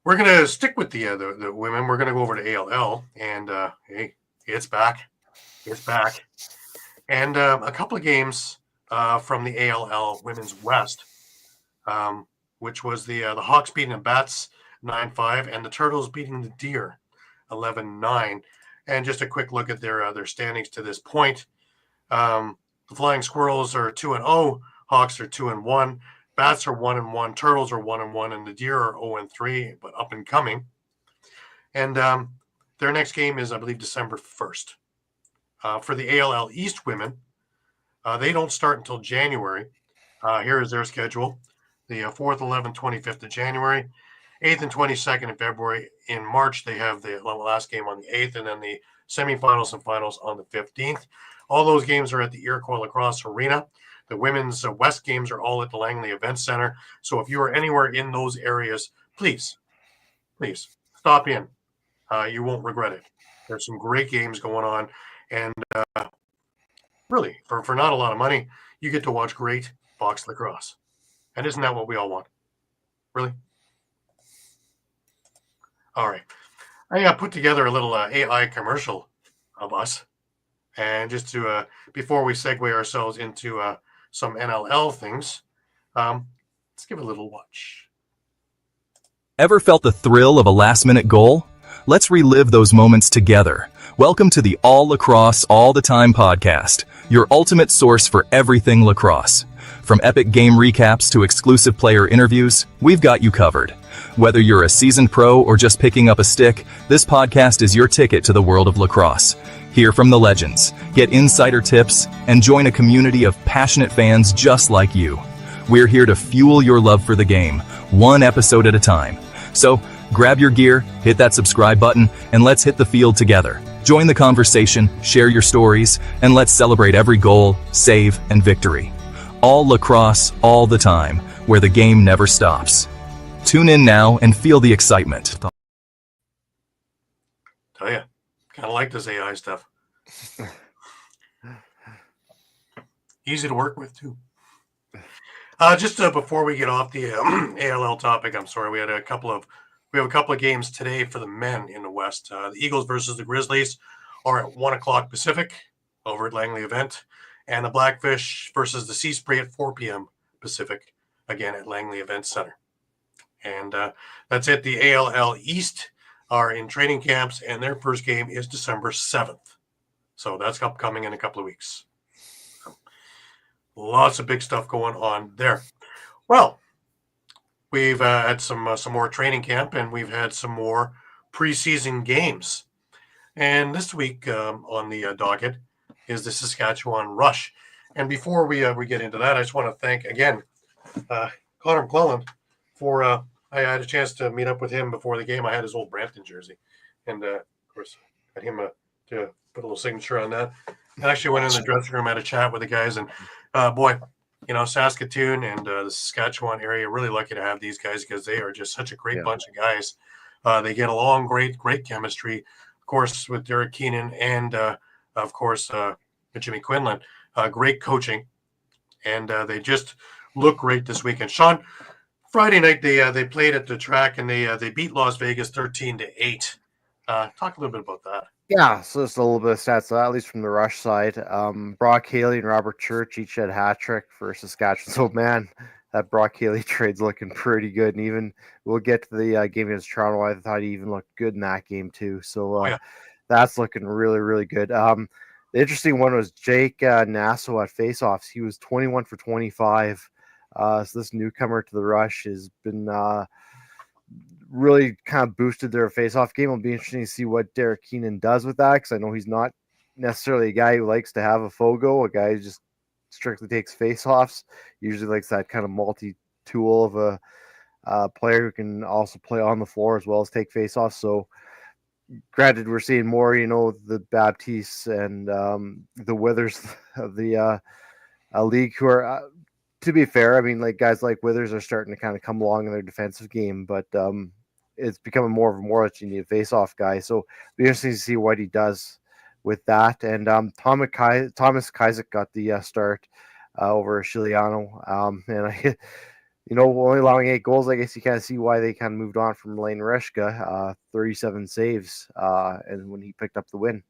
We're going to stick with the women. We're going to go over to ALL. And, hey, it's back. is back. And a couple of games from the ALL Women's West, which was the Hawks beating the Bats 9-5 and the Turtles beating the Deer 11-9. And just a quick look at their standings to this point. The Flying Squirrels are 2-0, Hawks are 2-1, Bats are 1-1, Turtles are 1-1, and the Deer are 0-3, but up and coming. And their next game is, I believe, December 1st. For the ALL East women, they don't start until January. Here is their schedule. The 4th, 11th, 25th of January, 8th and 22nd of February. In March, they have the last game on the 8th, and then the semifinals and finals on the 15th. All those games are at the Iroquois Lacrosse Arena. The women's West games are all at the Langley Event Center. So if you are anywhere in those areas, please stop in. You won't regret it. There's some great games going on. And really, for not a lot of money, you get to watch great box lacrosse. And isn't that what we all want? Really? All right. I put together a little AI commercial of us. And just to, before we segue ourselves into some NLL things, let's give it a little watch. Ever felt the thrill of a last-minute goal? Let's relive those moments together. Welcome to the All Lacrosse All The Time podcast, your ultimate source for everything lacrosse. From epic game recaps to exclusive player interviews, we've got you covered. Whether you're a seasoned pro or just picking up a stick, this podcast is your ticket to the world of lacrosse. Hear from the legends, get insider tips, and join a community of passionate fans just like you. We're here to fuel your love for the game, one episode at a time. So, grab your gear, hit that subscribe button, and let's hit the field together. Join the conversation, share your stories, and let's celebrate every goal, save, and victory. All lacrosse, all the time, where the game never stops. Tune in now and feel the excitement. Tell you, kind of like this AI stuff. Easy to work with, too. Just before we get off the ALL topic, I'm sorry, we have a couple of games today for the men in the West. The Eagles versus the Grizzlies are at 1 o'clock Pacific over at Langley Event, and the Blackfish versus the Sea Spray at 4 p.m. Pacific, again at Langley Event Center. And that's it. The ALL East are in training camps, and their first game is December 7th. So that's upcoming in a couple of weeks. Lots of big stuff going on there. Well, we've had some more training camp, and we've had some more preseason games. And this week on the docket is the Saskatchewan Rush. And before we get into that, I just want to thank again Connor McClelland for. I had a chance to meet up with him before the game. I had his old Brampton jersey, and of course, got him to put a little signature on that. I actually went in the dressing room, had a chat with the guys, and boy, you know, Saskatoon and the Saskatchewan area, really lucky to have these guys because they are just such a great bunch of guys. They get along great chemistry, of course, with Derek Keenan and, of course, Jimmy Quinlan. Great coaching, and they just look great this weekend. Shawn, Friday night they played at the track and they beat Las Vegas 13-8. Talk a little bit about that. Yeah, so just a little bit of stats, at least from the Rush side. Brock Haley and Robert Church each had a hat trick for Saskatchewan. So, man, that Brock Haley trade's looking pretty good. And even we'll get to the game against Toronto. I thought he even looked good in that game, too. So, that's looking really, really good. The interesting one was Jake Nasso at faceoffs. He was 21 for 25. So this newcomer to the Rush has been really kind of boosted their face-off game. It'll be interesting to see what Derek Keenan does with that, because I know he's not necessarily a guy who likes to have a fogo, a guy who just strictly takes face-offs. Usually likes that kind of multi-tool of a player who can also play on the floor as well as take face-offs. So granted, we're seeing more, you know, the Baptistes and the Withers of the league who are to be fair, I mean, like guys like Withers are starting to kind of come along in their defensive game, but it's becoming more that you need a face-off guy. So it'll be interesting to see what he does with that. And Thomas Kostiuk got the start over Chiliano. And you know, only allowing 8 goals, I guess you kind of see why they kind of moved on from Lane Reshka, 37 saves, and when he picked up the win.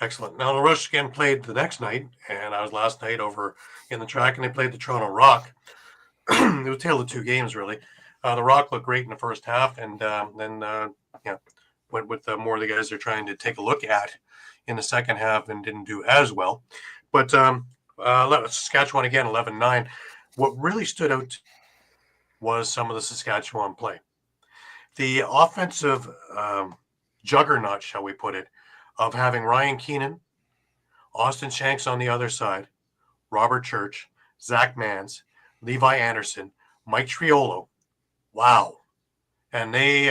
Excellent. Now, the Rush again played the next night, and I was last night over in the track, and they played the Toronto Rock. It was a tale of two games, really. The Rock looked great in the first half, and then went with more of the guys they're trying to take a look at in the second half and didn't do as well. But Saskatchewan again, 11-9. What really stood out was some of the Saskatchewan play. The offensive juggernaut, shall we put it, of having Ryan Keenan, Austin Shanks on the other side, Robert Church, Zach Mans, Levi Anderson, Mike Triolo. Wow. And they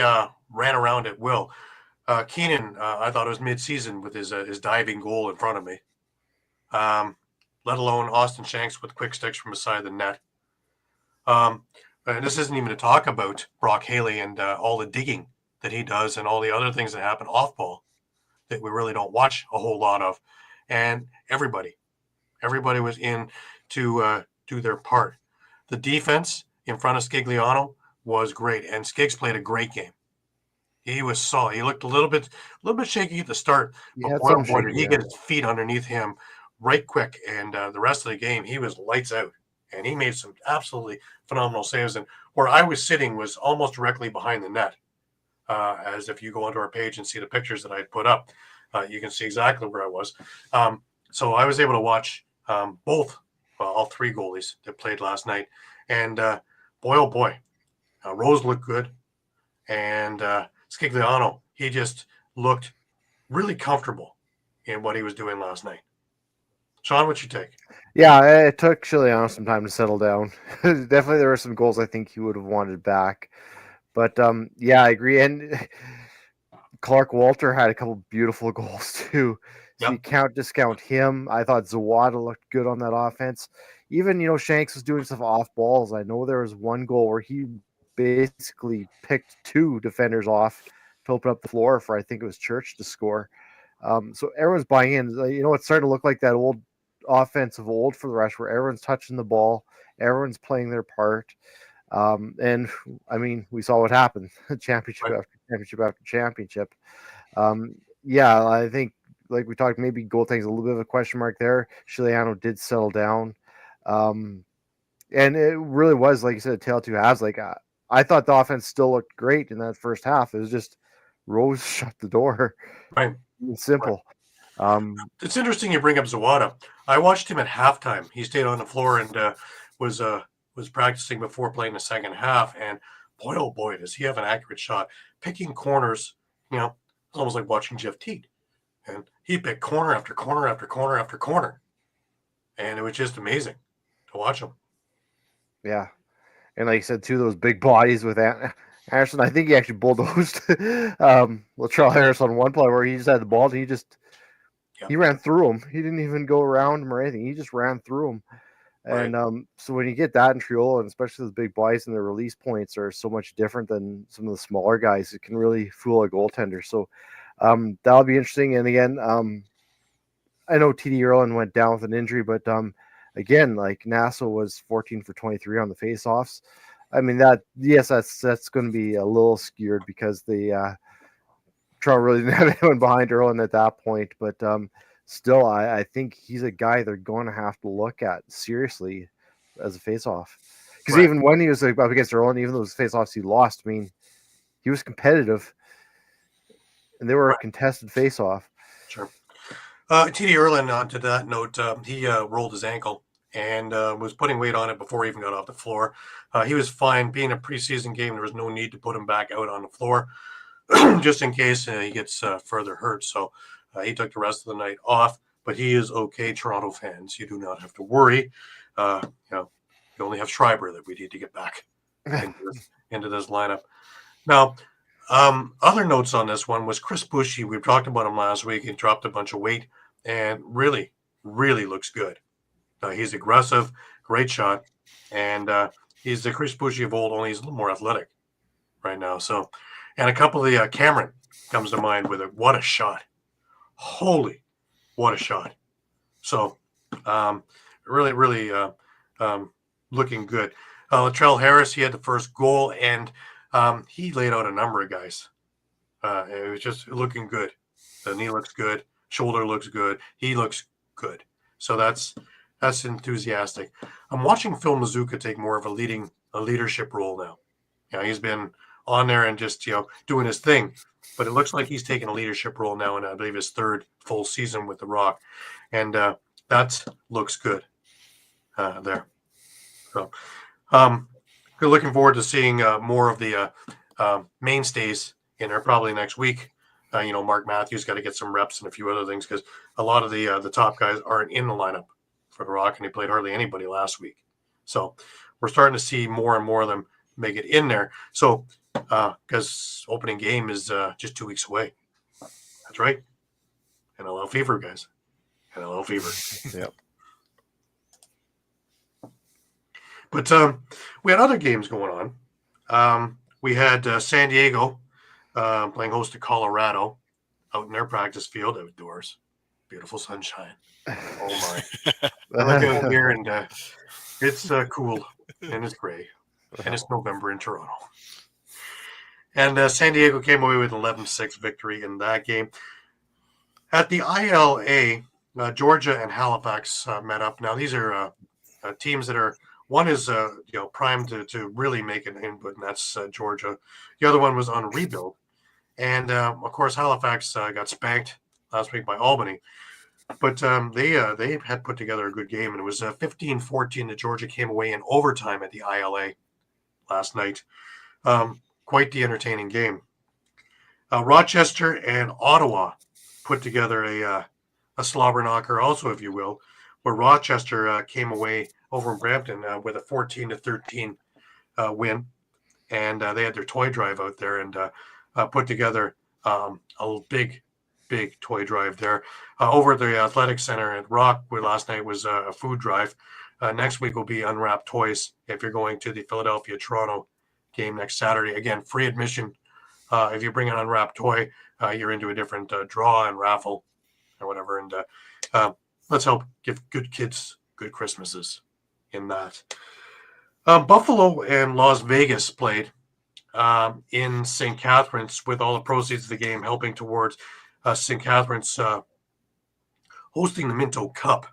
ran around at will. Keenan, I thought it was mid-season with his diving goal in front of me. Let alone Austin Shanks with quick sticks from beside the net. And this isn't even to talk about Brock Haley and all the digging that he does and all the other things that happen off ball that we really don't watch a whole lot of. And everybody was in to do their part. The defense in front of Skigliano was great, and Skiggs played a great game. He was solid. He looked a little bit shaky at the start, but boy, did he get his feet underneath him right quick. And the rest of the game, he was lights out, and he made some absolutely phenomenal saves. And where I was sitting was almost directly behind the net. As if you go onto our page and see the pictures that I put up, you can see exactly where I was. So I was able to watch all three goalies that played last night. And boy, oh boy, Rose looked good. And Skigliano, he just looked really comfortable in what he was doing last night. Shawn, what's your take? Yeah, it took Skigliano some time to settle down. Definitely there were some goals I think he would have wanted back. But, yeah, I agree. And Clark Walter had a couple beautiful goals, too. So you can't discount him. I thought Zawada looked good on that offense. Even, Shanks was doing stuff off balls. I know there was one goal where he basically picked two defenders off to open up the floor for, I think it was Church to score. So everyone's buying in. It's starting to look like that old offense of old for the Rush where everyone's touching the ball. Everyone's playing their part. And I mean, we saw what happened. Championship after championship after championship. Yeah, I think, like we talked, maybe goaltending's a little bit of a question mark there. Skigliano did settle down. And it really was, like you said, a tale of two halves. Like, I thought the offense still looked great in that first half. It was just Rose shut the door. Right. It's simple. Right. It's interesting you bring up Zawada. I watched him at halftime. He stayed on the floor and was practicing before playing the second half. And boy, oh boy, does he have an accurate shot. Picking corners, it's almost like watching Jeff Teague. And he picked corner after corner after corner after corner. And it was just amazing to watch him. Yeah. And like you said, too, those big bodies with Anderson, I think he actually bulldozed Latrell Harris on one play where he just had the ball and he ran through him. He didn't even go around him or anything. He just ran through him. And so when you get that in Triolo, and especially those big bodies and their release points are so much different than some of the smaller guys, it can really fool a goaltender. So that'll be interesting. And again, I know TD Erlin went down with an injury, but again, like Nassau was 14 for 23 on the faceoffs. I mean, that's going to be a little skewed because the Toronto really didn't have anyone behind Erlin at that point. But still, I think he's a guy they're going to have to look at seriously as a faceoff. Because even when he was up against Erlin, even those faceoffs he lost, I mean, he was competitive, and they were a contested faceoff. Sure. TD Erlin, to that note, he rolled his ankle and was putting weight on it before he even got off the floor. He was fine. Being a preseason game, there was no need to put him back out on the floor just in case he gets further hurt. So he took the rest of the night off, but he is okay, Toronto fans. You do not have to worry. You only have Schreiber that we need to get back into this lineup. Now, other notes on this one was Chris Bushy. We talked about him last week. He dropped a bunch of weight and really, really looks good. He's aggressive, great shot, and he's the Chris Bushy of old, only he's a little more athletic right now. So, and a couple of the Cameron comes to mind with it. What a shot. Holy, what a shot. So, really, really looking good. Latrell Harris, he had the first goal, and he laid out a number of guys. It was just looking good. The knee looks good. Shoulder looks good. He looks good. So that's enthusiastic. I'm watching Phil Mazuka take more of a leadership role now. He's been on there and just doing his thing, but it looks like he's taking a leadership role now in I believe his third full season with the Rock, and that looks good there. So we're looking forward to seeing more of the mainstays in there probably next week. Mark Matthews got to get some reps and a few other things because a lot of the top guys aren't in the lineup for the Rock, and he played hardly anybody last week. So we're starting to see more and more of them make it in there. So because opening game is just 2 weeks away. That's right. NLL fever, guys. NLL fever. Yep. But we had other games going on. We had San Diego playing host to Colorado out in their practice field outdoors. Beautiful sunshine. Oh my! I look out here and it's cool and it's gray and it's November in Toronto. And San Diego came away with an 11-6 victory in that game. At the ILA, Georgia and Halifax met up. Now these are teams that are. One is primed to really make an input, and that's Georgia. The other one was on rebuild. And, of course, Halifax got spanked last week by Albany. But they had put together a good game, and it was 15-14 that Georgia came away in overtime at the ILA last night. Quite the entertaining game. Rochester and Ottawa put together a slobber knocker also, if you will, where Rochester came away over in Brampton with a 14-13 win. And they had their toy drive out there and put together a big toy drive there. Over at the Athletic Center at Rock, where last night was a food drive. Next week will be Unwrapped Toys if you're going to the Philadelphia-Toronto game next Saturday. Again, free admission. If you bring an unwrapped toy, you're into a different draw and raffle or whatever. And let's help give good kids good Christmases in that. Buffalo and Las Vegas played in St. Catharines with all the proceeds of the game helping towards St. Catharines hosting the Minto Cup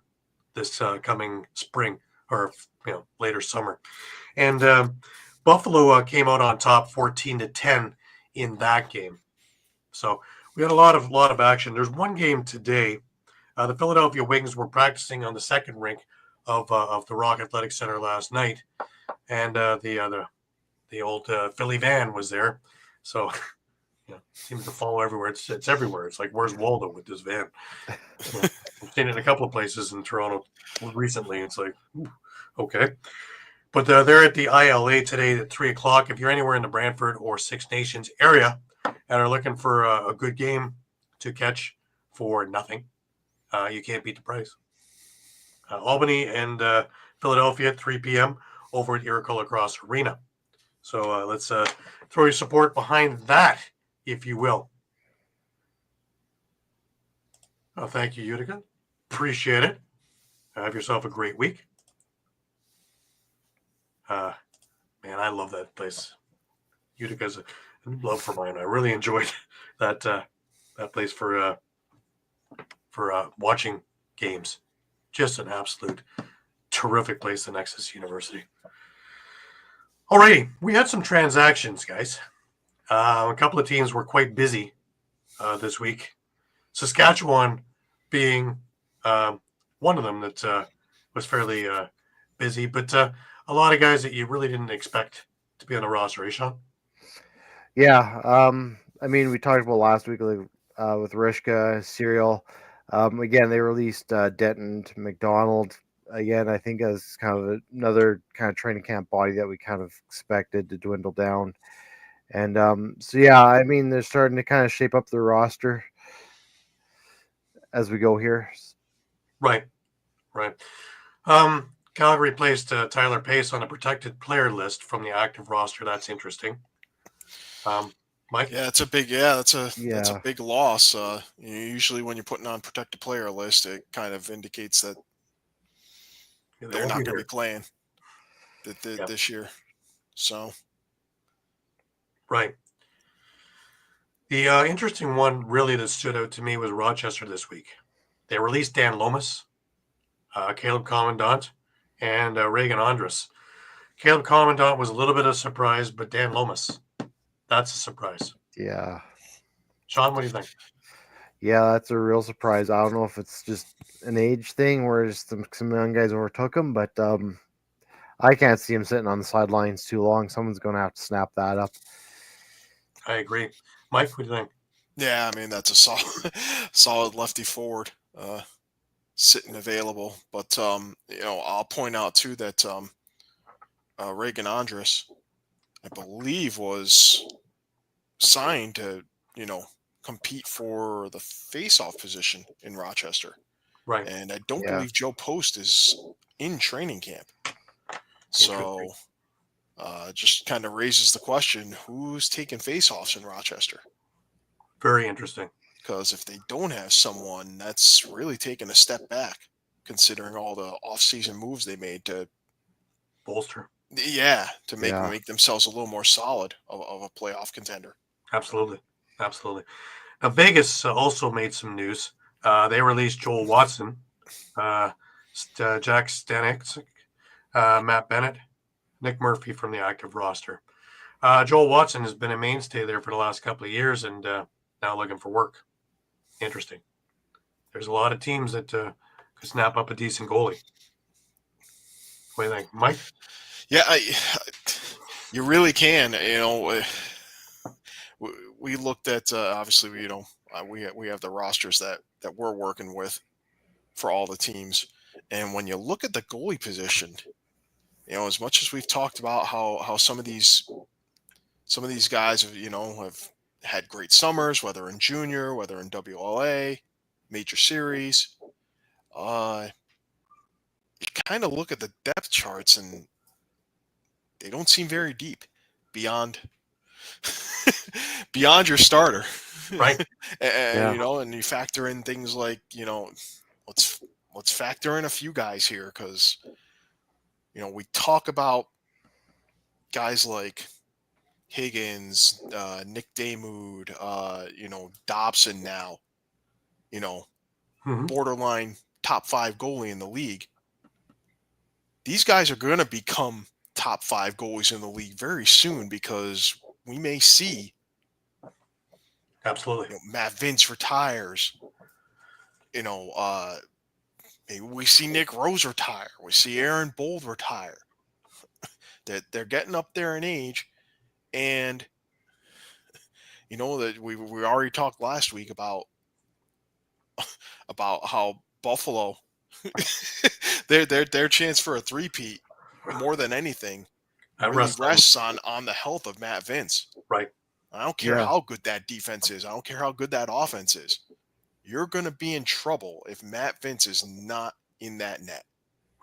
this coming spring or later summer. And Buffalo came out on top 14-10 in that game. So we had a lot of action. There's one game today. The Philadelphia Wings were practicing on the second rink of the Rock Athletic Center last night, and the old Philly van was there. So seems to follow everywhere. It's everywhere. It's like, where's Waldo with this van? I've seen it in a couple of places in Toronto recently. It's like, ooh, okay. But they're at the ILA today at 3:00. If you're anywhere in the Brantford or Six Nations area and are looking for a good game to catch for nothing, you can't beat the price. Albany and Philadelphia at 3 p.m. over at Iroquois Lacrosse Arena. So let's throw your support behind that, if you will. Thank you, Utica. Appreciate it. Have yourself a great week. Man, I love that place. Utica's a love for mine. I really enjoyed that place for watching games. Just an absolute terrific place, the Nexus University. Alrighty, we had some transactions, guys. A couple of teams were quite busy this week. Saskatchewan being one of them that was fairly busy, but a lot of guys that you really didn't expect to be on the roster, Shawn? Yeah, I mean, we talked about last week with Rishka, Serial. Again, they released Denton to McDonald. Again, I think as kind of another kind of training camp body that we kind of expected to dwindle down. And so, yeah, I mean, they're starting to kind of shape up their roster as we go here. Right. Calgary placed Tyler Pace on a protected player list from the active roster. That's interesting. Mike? Yeah, that's a big loss. Usually when you're putting on protected player list, it kind of indicates that they're not going to be playing this year. So, right. The interesting one really that stood out to me was Rochester this week. They released Dan Lomas, Caleb Commandant, and Reagan Andres. Caleb Commandant was a little bit of a surprise, but Dan Lomas, that's a surprise. Yeah. Shawn, what do you think? Yeah, that's a real surprise. I don't know if it's just an age thing where just some young guys overtook him, but I can't see him sitting on the sidelines too long. Someone's going to have to snap that up. I agree. Mike, what do you think? Yeah, I mean, that's a solid lefty forward sitting available. But, I'll point out, too, that Reagan Andres, I believe, was signed to, compete for the face-off position in Rochester. Right. And I don't believe Joe Post is in training camp. So just kind of raises the question, who's taking face-offs in Rochester? Very interesting. Because if they don't have someone, that's really taking a step back, considering all the off-season moves they made to bolster. Yeah, to make themselves a little more solid of a playoff contender. Absolutely. Absolutely. Now, Vegas also made some news. They released Joel Watson, Jack Stanek, Matt Bennett, Nick Murphy from the active roster. Joel Watson has been a mainstay there for the last couple of years and now looking for work. Interesting. There's a lot of teams that could snap up a decent goalie. What do you think, Mike? Yeah, you really can. We looked at obviously, we have the rosters that we're working with for all the teams, and when you look at the goalie position, as much as we've talked about how some of these guys have had great summers, whether in junior, whether in WLA, major series, you kind of look at the depth charts and they don't seem very deep beyond your starter, right? And you factor in things like let's factor in a few guys here because we talk about guys like Higgins, Nick Damoud, Dobson now, borderline top 5 goalie in the league. These guys are going to become top 5 goalies in the league very soon because we may see absolutely Matt Vince retires. Maybe we see Nick Rose retire. We see Aaron Bold retire. They're getting up there in age, and that we already talked last week about how Buffalo their chance for a three-peat more than anything really rests on the health of Matt Vince. Right. I don't care how good that defense is. I don't care how good that offense is. You're going to be in trouble if Matt Vince is not in that net.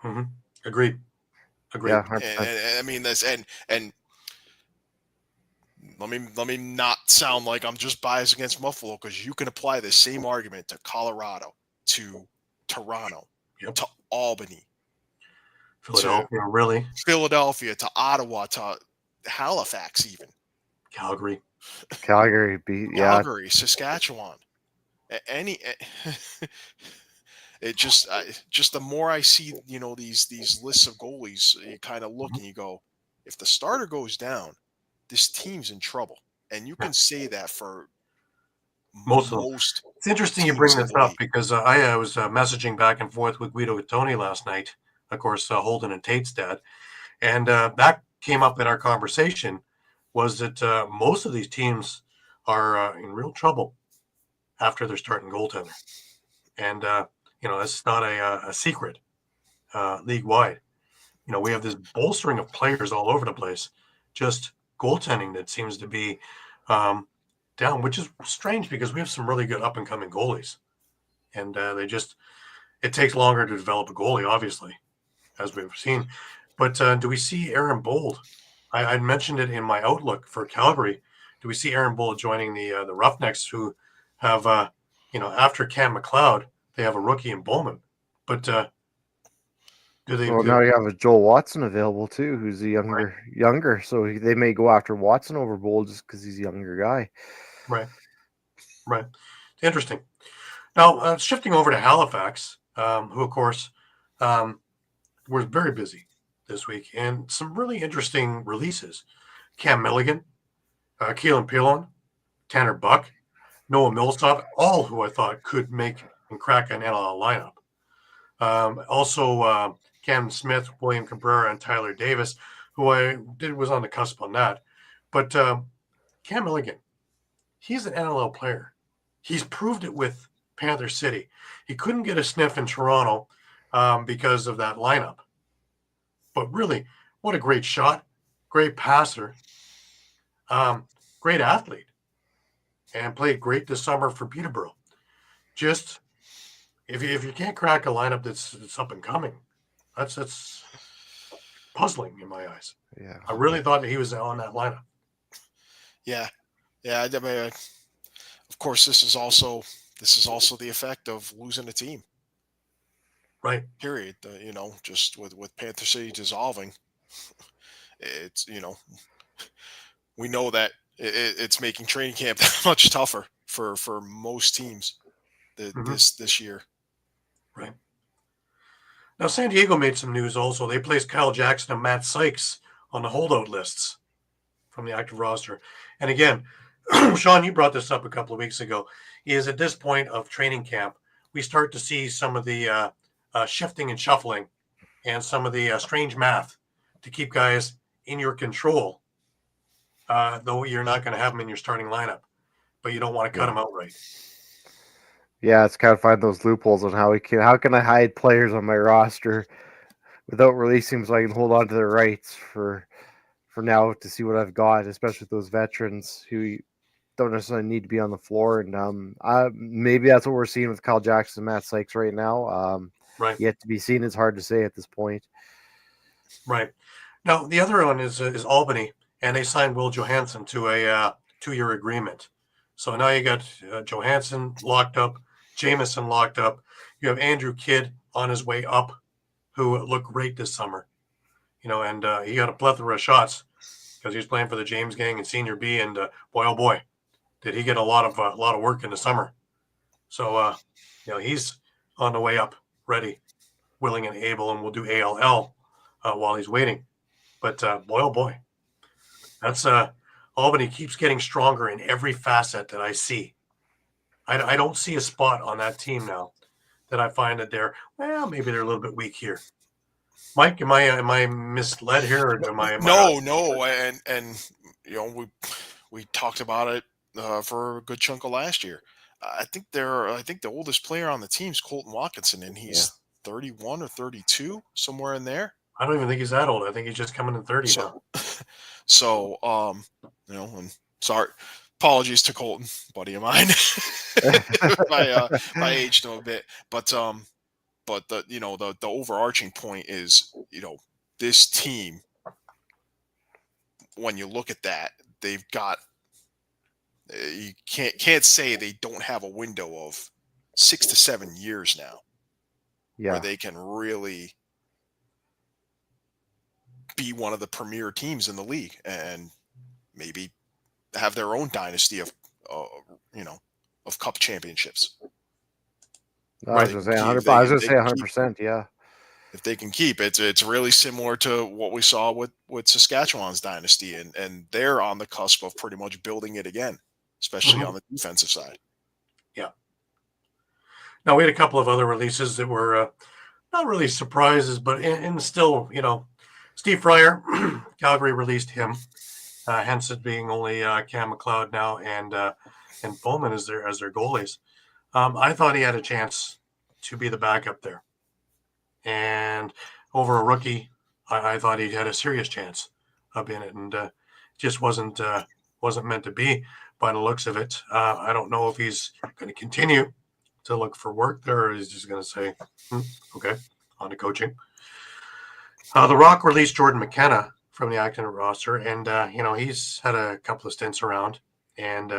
Mm-hmm. Agreed. Yeah, and I mean this, and let me not sound like I'm just biased against Buffalo because you can apply the same argument to Colorado, to Toronto, to Albany, Philadelphia, to Ottawa, to Halifax, even Calgary, Saskatchewan. It just the more I see these lists of goalies, you kind of look and you go, if the starter goes down, this team's in trouble, and you can say that for most. It's interesting you bring this up because I was messaging back and forth with Guido Gattoni last night, of course, Holden and Tate's dad, and that came up in our conversation. Was that most of these teams are in real trouble after they're starting goaltender, and it's not a secret league wide. We have this bolstering of players all over the place, just goaltending that seems to be down, which is strange because we have some really good up and coming goalies, and it takes longer to develop a goalie, obviously, as we've seen. But do we see Aaron Bold? I mentioned it in my outlook for Calgary. Do we see Aaron Bold joining the Roughnecks, who have after Cam McLeod, they have a rookie in Bowman, but do they? Well, now you have a Joel Watson available too, who's a younger, so they may go after Watson over Bold just because he's a younger guy. Right. Right. Interesting. Now, shifting over to Halifax, who, of course, was very busy this week, and some really interesting releases. Cam Milligan, Keelan Pilon, Tanner Buck, Noah Millsop, all who I thought could make and crack an NLL lineup. Also, Cam Smith, William Cabrera, and Tyler Davis, who was on the cusp on that. But Cam Milligan, he's an NLL player. He's proved it with Panther City. He couldn't get a sniff in Toronto because of that lineup. But really, what a great shot, great passer, great athlete, and played great this summer for Peterborough. Just if you can't crack a lineup that's up and coming, that's puzzling in my eyes. Yeah, I really thought that he was on that lineup. Yeah. I mean, of course, this is also the effect of losing a team. Right. Period. Just with Panther City dissolving, it's we know that it's making training camp that much tougher for most teams this year. Right. Now, San Diego made some news also. They placed Kyle Jackson and Matt Sykes on the holdout lists from the active roster. And again, Shawn, you brought this up a couple of weeks ago, is at this point of training camp, we start to see some of the shifting and shuffling and some of the strange math to keep guys in your control, though you're not going to have them in your starting lineup, but you don't want to cut them outright. Yeah, it's kind of find those loopholes on how can I hide players on my roster without releasing them so I can hold on to their rights for now to see what I've got, especially with those veterans who don't necessarily need to be on the floor. And maybe that's what we're seeing with Kyle Jackson and Matt Sykes right now. Right. Yet to be seen. It's hard to say at this point. Right. Now, the other one is Albany, and they signed Will Johansson to a 2-year agreement. So now you got Johansson locked up, Jameson locked up. You have Andrew Kidd on his way up, who looked great this summer. And he got a plethora of shots because he was playing for the James Gang and Senior B, and boy, oh boy, did he get a lot of work in the summer. So he's on the way up, ready, willing, and able, and we'll do ALL while he's waiting. But boy, oh boy, that's Albany keeps getting stronger in every facet that I see. I don't see a spot on that team now that I find that maybe they're a little bit weak here. Mike, am I misled here, or am I? No, and we talked about it for a good chunk of last year. I think the oldest player on the team is Colton Watkinson, and he's 31 or 32, somewhere in there. I don't even think he's that old. I think he's just coming in 30 now. So, and sorry, apologies to Colton, buddy of mine. My aged him a bit, but the overarching point is, this team, when you look at that, they've got, you can't say they don't have a window of 6 to 7 years now where they can really be one of the premier teams in the league and maybe have their own dynasty of cup championships. I was going to say 100%. Yeah. If they can keep it, it's really similar to what we saw with Saskatchewan's dynasty, and they're on the cusp of pretty much building it again, especially on the defensive side. Yeah. Now, we had a couple of other releases that were not really surprises, but in still, Steve Fryer, Calgary released him, hence it being only Cam McLeod now and Bowman as their goalies. I thought he had a chance to be the backup there. And over a rookie, I thought he had a serious chance of being it, and just wasn't meant to be by the looks of it. I don't know if he's going to continue to look for work there, or he's just going to say, okay, on to coaching. The Rock released Jordan McKenna from the active roster, and he's had a couple of stints around, and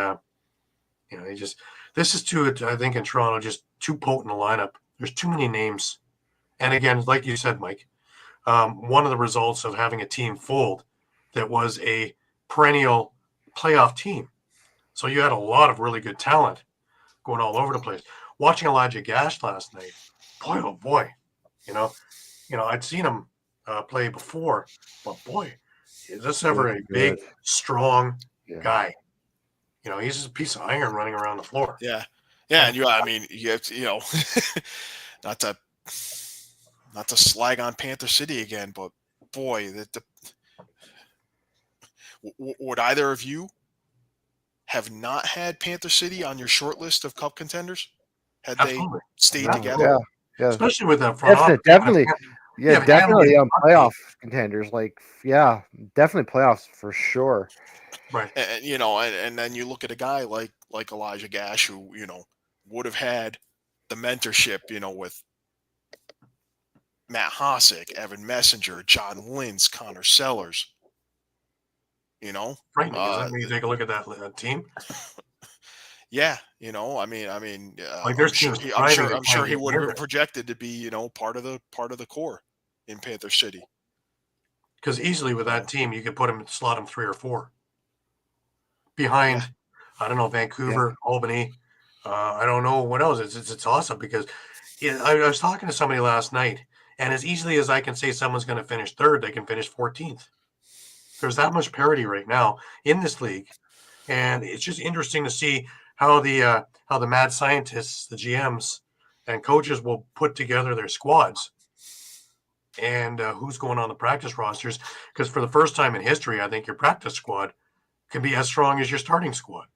this is too, I think, in Toronto, just too potent a lineup. There's too many names. And again, like you said, Mike, one of the results of having a team fold that was a perennial playoff team. So you had a lot of really good talent going all over the place. Watching Elijah Gash last night, boy, oh boy, I'd seen him play before, but boy, is this ever a big, strong guy? He's just a piece of iron running around the floor. Yeah, and you have to, not to slag on Panther City again, but boy, would either of you have not had Panther City on your short list of cup contenders had Absolutely. they stayed together? Yeah. Especially with that front office. Definitely. Yeah, definitely on playoff team. contenders. Definitely playoffs for sure. Right. And then you look at a guy like Elijah Gash, who, would have had the mentorship, with Matt Hosick, Evan Messenger, John Lintz, Connor Sellers. Right. When you take a look at that team. Yeah, I'm there's sure teams I'm sure he would have been projected to be, part of the core in Panther City. Because easily with that team, you could slot him 3 or 4 behind. I don't know, Vancouver, Albany. I don't know what else. It's awesome because I was talking to somebody last night, and as easily as I can say someone's going to finish 3rd, they can finish 14th. There's that much parity right now in this league, and it's just interesting to see how the mad scientists, the GMs, and coaches will put together their squads, and who's going on the practice rosters. Because for the first time in history, I think your practice squad can be as strong as your starting squad.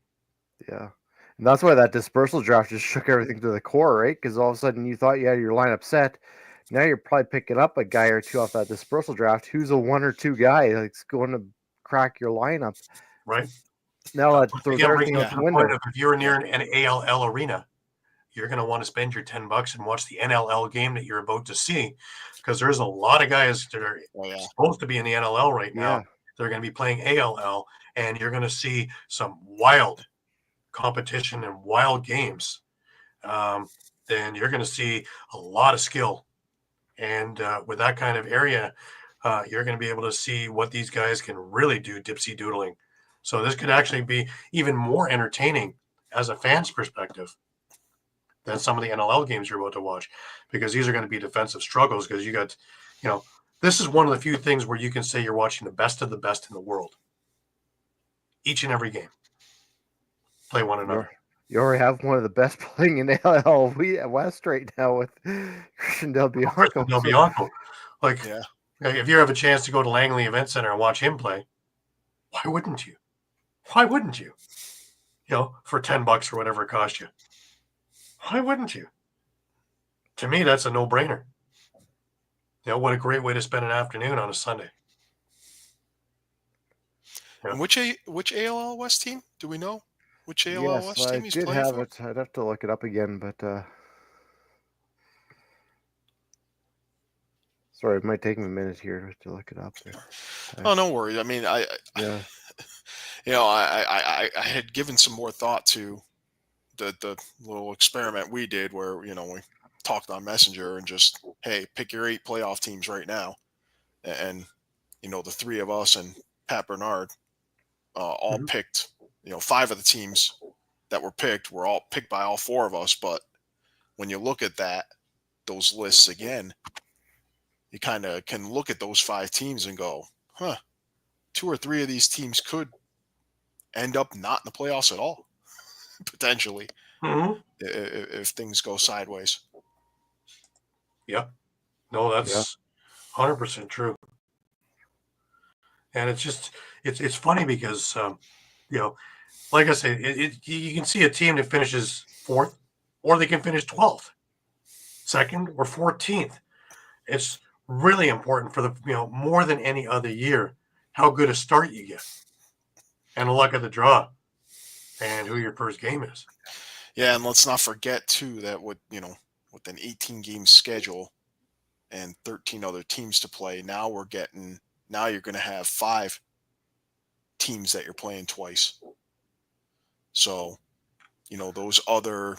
Yeah, and that's why that dispersal draft just shook everything to the core, right? Because all of a sudden you thought you had your lineup set. Now you're probably picking up a guy or two off that dispersal draft who's a 1 or 2 guy that's going to crack your lineup. Right. Now that throws everything out the window. If you're near an ALL arena, you're going to want to spend your $10 and watch the NLL game that you're about to see, because there's a lot of guys that are supposed to be in the NLL right now. They're going to be playing ALL, and you're going to see some wild competition and wild games. Then you're going to see a lot of skill. And with that kind of area, you're going to be able to see what these guys can really do dipsy doodling. So this could actually be even more entertaining as a fan's perspective than some of the NLL games you're about to watch, because these are going to be defensive struggles, because you got, this is one of the few things where you can say you're watching the best of the best in the world. Each and every game. Play one another. You already have one of the best playing in NLL West right now with Christian Del Bianco. If you have a chance to go to Langley Event Center and watch him play, why wouldn't you? Why wouldn't you? For $10 or whatever it cost you. Why wouldn't you? To me, that's a no-brainer. What a great way to spend an afternoon on a Sunday. And which ALL West team? Do we know? Which ALL West team he's playing for? It. I'd have to look it up again, but sorry, it might take me a minute here to look it up. Oh, no worries. I mean, I had given some more thought to the little experiment we did where, we talked on Messenger and just, hey, pick your 8 playoff teams right now. And, the 3 of us and Pat Bernard all picked, 5 of the teams that were picked were all picked by all 4 of us. But when you look at those lists again, you kind of can look at those 5 teams and go, 2 or 3 of these teams could end up not in the playoffs at all, potentially, if things go sideways. Yeah. No, that's 100% true. And it's just, it's funny because, like I say, you can see a team that finishes 4th, or they can finish 12th, 2nd, or 14th. It's really important for the, more than any other year, how good a start you get and the luck of the draw and who your first game is. Yeah. And let's not forget too, that with an 18-game schedule and 13 other teams to play, now you're going to have 5 teams that you're playing twice. So, those other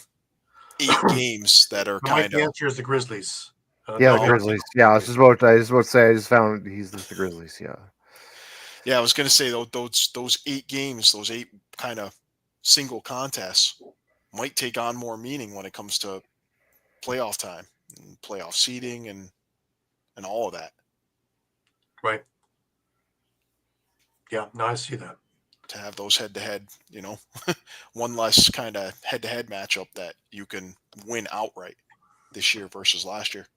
8 games that are kind of. The answer is the Grizzlies. The Grizzlies. Yeah, I was just about to say. I just found he's the Grizzlies. Yeah. Yeah, I was going to say those 8 games, those 8 kind of single contests, might take on more meaning when it comes to playoff time and playoff seeding and all of that. Right. Yeah, no, I see that. To have those head-to-head, one less kind of head-to-head matchup that you can win outright this year versus last year.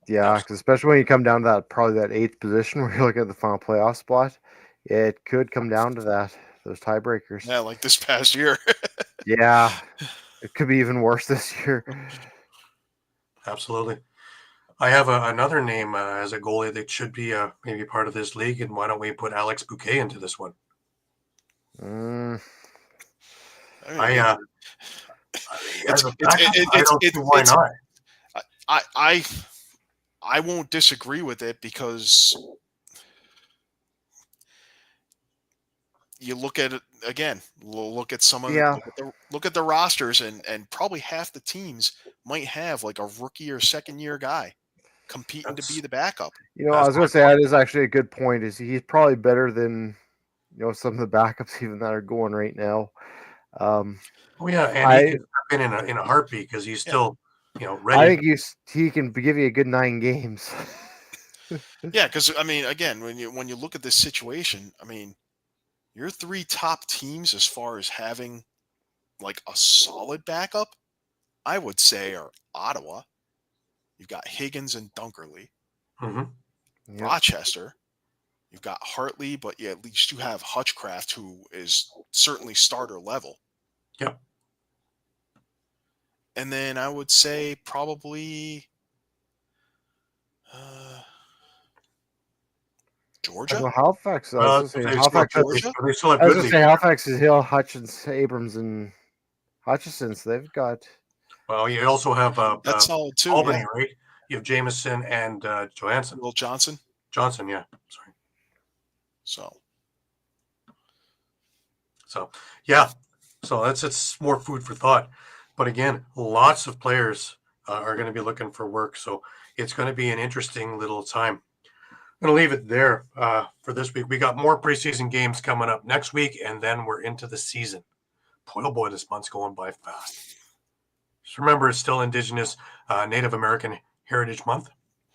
Yeah, 'cause especially when you come down to that, probably that 8th position where you look at the final playoff spot, it could come down to those tiebreakers. Yeah, like this past year. Yeah, it could be even worse this year. Absolutely. I have another name as a goalie that should be maybe part of this league, and why don't we put Alex Bouquet into this one? I don't see why not. I won't disagree with it because you look at it again. Look at some of look at the rosters, and probably half the teams might have like a rookie or second year guy competing to be the backup. I was going to say that is actually a good point. Is he's probably better than some of the backups even that are going right now. And he can step in a heartbeat because he's still ready. I think he can give you a good 9 games. Yeah, because I mean, again, when you look at this situation, I mean, your 3 top teams as far as having like a solid backup, I would say, are Ottawa. You've got Higgins and Dunkerley. Mm-hmm. Rochester. You've got Hartley, but at least you have Hutchcraft, who is certainly starter level. Yep. And then I would say probably Georgia. Well, Halifax. Halifax. They still have I was good going to say Halifax is Hill, Hutchins, Abrams, and Hutchison. So they've got. Well, you also have that's solid too. Albany, right? You have Jameson and Johansson. Will Johnson. Johnson, yeah. Sorry. So yeah. So it's more food for thought. But again, lots of players are going to be looking for work. So it's going to be an interesting little time. I'm going to leave it there for this week. We got more preseason games coming up next week, and then we're into the season. Boy, oh boy, this month's going by fast. Just remember, it's still Indigenous Native American Heritage Month,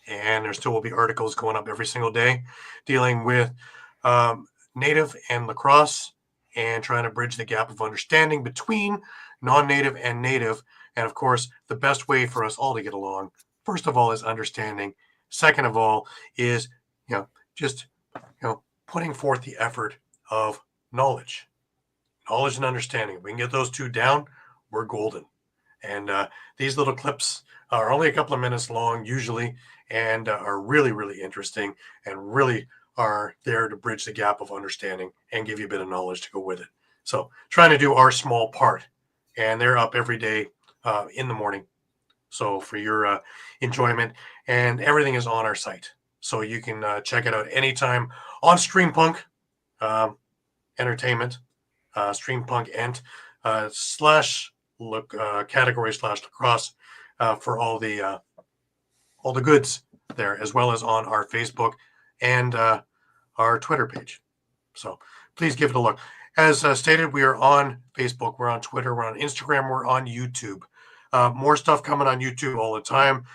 and there still will be articles going up every single day dealing with Native and lacrosse and trying to bridge the gap of understanding between non-Native and Native. And of course, the best way for us all to get along, first of all, is understanding. Second of all, is just putting forth the effort of knowledge and understanding. If we can get those 2 down, we're golden. And these little clips are only a couple of minutes long usually, and are really, really interesting, and really are there to bridge the gap of understanding and give you a bit of knowledge to go with it. So trying to do our small part, and they're up every day in the morning. So for your enjoyment, and everything is on our site. So you can check it out anytime on Streampunk Entertainment, Streampunk / category / lacrosse for all the goods there, as well as on our Facebook and our Twitter page. So please give it a look. As stated, we are on Facebook, we're on Twitter, we're on Instagram, we're on YouTube. More stuff coming on YouTube all the time.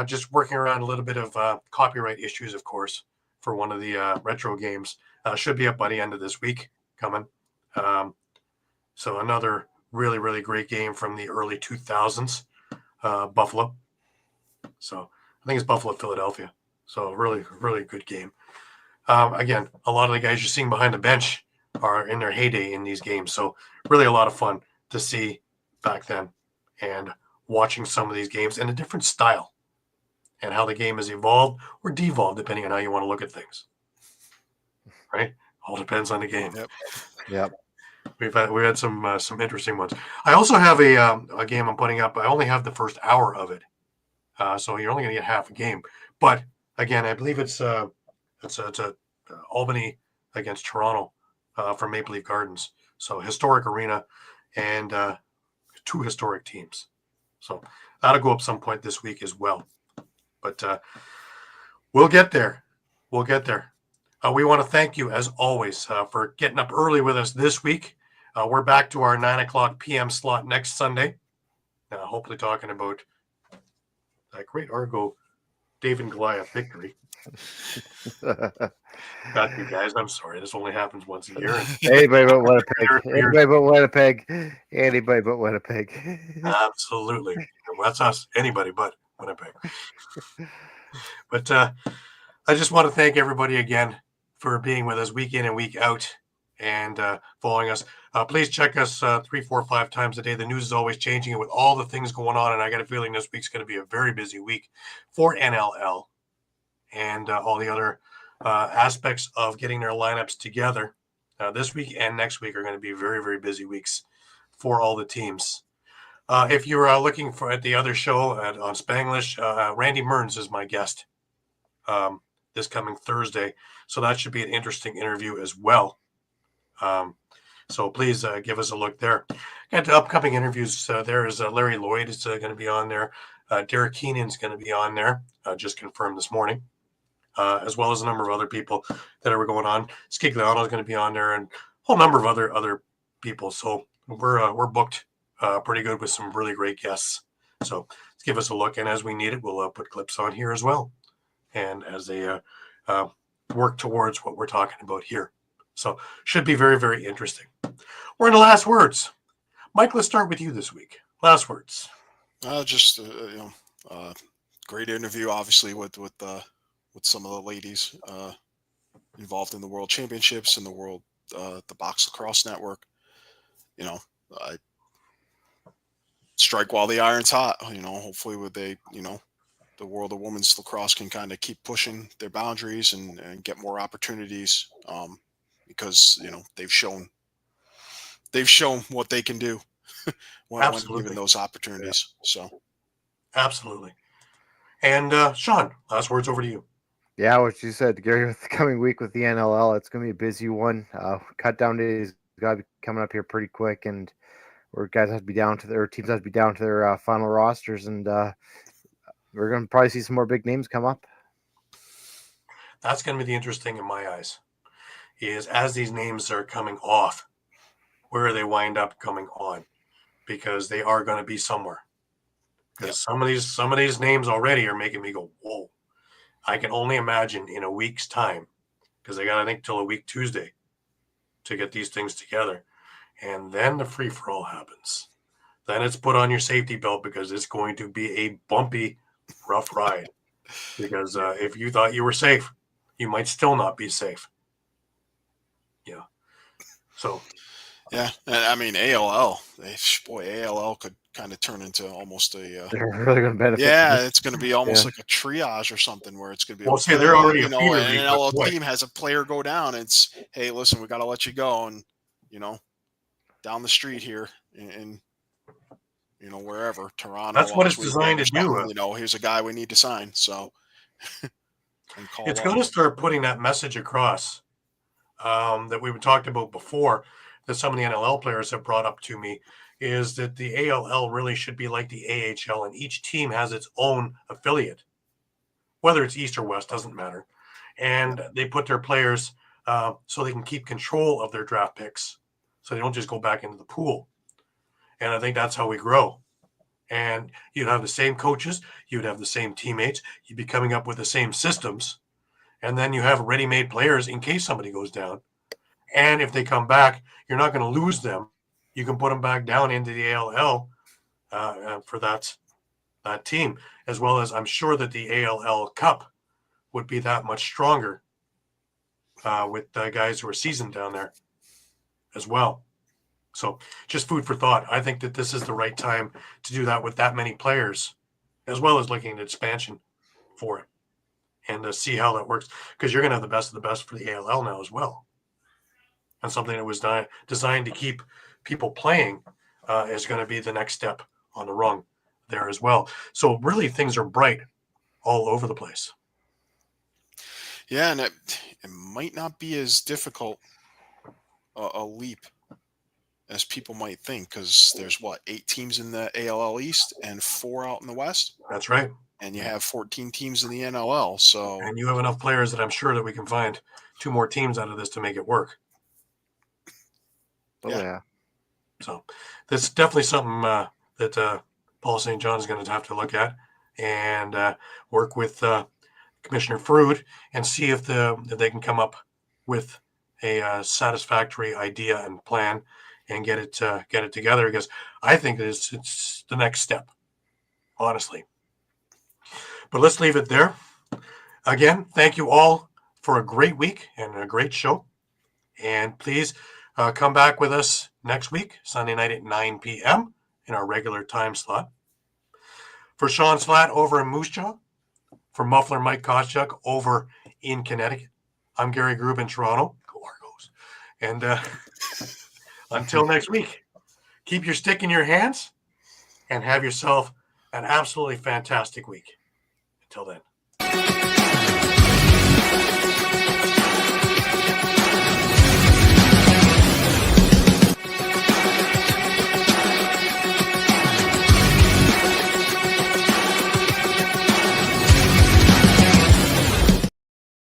Just working around a little bit of copyright issues, of course, for one of the retro games. Should be up by the end of this week coming. So another really, really great game from the early 2000s, Buffalo. So I think it's Buffalo, Philadelphia. So really, really good game. Again, a lot of the guys you're seeing behind the bench are in their heyday in these games. So really a lot of fun to see back then, and watching some of these games and a different style and how the game has evolved or devolved, depending on how you want to look at things. Right? All depends on the game. Yep. We had some interesting ones. I also have a game I'm putting up. I only have the first hour of it, so you're only going to get half a game. But again, I believe it's Albany against Toronto for Maple Leaf Gardens. So historic arena and 2 historic teams. So that'll go up some point this week as well. But we'll get there. We want to thank you, as always, for getting up early with us this week. We're back to our 9:00 p.m. slot next Sunday. Hopefully talking about that great Argo David and Goliath victory. Got you guys. I'm sorry. This only happens once a year. Anybody but Winnipeg. Anybody but Winnipeg. Anybody but Winnipeg. Absolutely. Well, that's us. Anybody but Winnipeg. But I just want to thank everybody again for being with us week in and week out and following us. Please check us 3, 4, 5 times a day. The news is always changing, and with all the things going on, and I got a feeling this week's going to be a very busy week for NLL and all the other aspects of getting their lineups together. This week and next week are going to be very, very busy weeks for all the teams. If you're looking at the other show on Spanglish, Randy Mearns is my guest this coming Thursday. So that should be an interesting interview as well. So please give us a look there. Got the upcoming interviews. There is Larry Lloyd is going to be on there. Derek Keenan's going to be on there, just confirmed this morning, as well as a number of other people that are going on. Scigliano is going to be on there, and a whole number of other people. So we're booked pretty good with some really great guests. So let's give us a look, and as we need it, we'll put clips on here as well, and as they work towards what we're talking about here. So should be very, very interesting. We're in the last words. Mike, let's start with you this week. Last words. Great interview, obviously, with some of the ladies involved in the World Championships and the Box Lacrosse Network. I strike while the iron's hot. Hopefully the world of women's lacrosse can kind of keep pushing their boundaries and get more opportunities. Because they've shown what they can do when given those opportunities. Yeah. So absolutely. And Shawn, last words over to you. Yeah, what you said, Gary, with the coming week with the NLL, it's going to be a busy one. Cut down days got to be coming up here pretty quick, and teams have to be down to their final rosters, and we're going to probably see some more big names come up. That's going to be the interesting in my eyes. Is as these names are coming off, where they wind up coming on, because they are going to be somewhere. Because some of these names already are making me go, whoa! I can only imagine in a week's time, because they got to think till a week Tuesday to get these things together, and then the free for all happens. Then it's put on your safety belt because it's going to be a bumpy, rough ride. Because if you thought you were safe, you might still not be safe. Yeah. So. Yeah, I mean ALL. ALL could kind of turn into almost a. They're really going to benefit. Yeah, it's going to be almost like a triage or something where it's going to be. Well, say they're already an NLL team has a player go down. It's hey, listen, we got to let you go, and down the street here in wherever Toronto. That's what it's designed to do. Here's a guy we need to sign. So. It's going to start putting that message across. That we talked about before, that some of the NLL players have brought up to me, is that the ALL really should be like the AHL, and each team has its own affiliate, whether it's East or West, doesn't matter. And they put their players so they can keep control of their draft picks, so they don't just go back into the pool. And I think that's how we grow. And you'd have the same coaches, you'd have the same teammates, you'd be coming up with the same systems. And then you have ready-made players in case somebody goes down. And if they come back, you're not going to lose them. You can put them back down into the ALL for that team, as well as I'm sure that the ALL Cup would be that much stronger with guys who are seasoned down there as well. So just food for thought. I think that this is the right time to do that with that many players, as well as looking at expansion for it. And see how that works, because you're going to have the best of the best for the ALL now as well. And something that was designed to keep people playing is going to be the next step on the rung there as well. So really things are bright all over the place. Yeah, and it might not be as difficult a leap as people might think, because there's 8 teams in the ALL East and 4 out in the West? That's right. And you have 14 teams in the NLL. So, and you have enough players that I'm sure that we can find 2 more teams out of this to make it work. Oh, yeah. So this is definitely something that Paul St. John is going to have to look at and work with Commissioner Frood and see if they can come up with a satisfactory idea and plan and get it together, because I think it's the next step, honestly. But let's leave it there. Again, thank you all for a great week and a great show. And please come back with us next week, Sunday night at 9 p.m. in our regular time slot. For Shawn Slaght over in Moose Jaw, for Muffler Mike Kostiuk over in Connecticut, I'm Gary Groob in Toronto. Go Argos. And until next week, keep your stick in your hands and have yourself an absolutely fantastic week. Until then.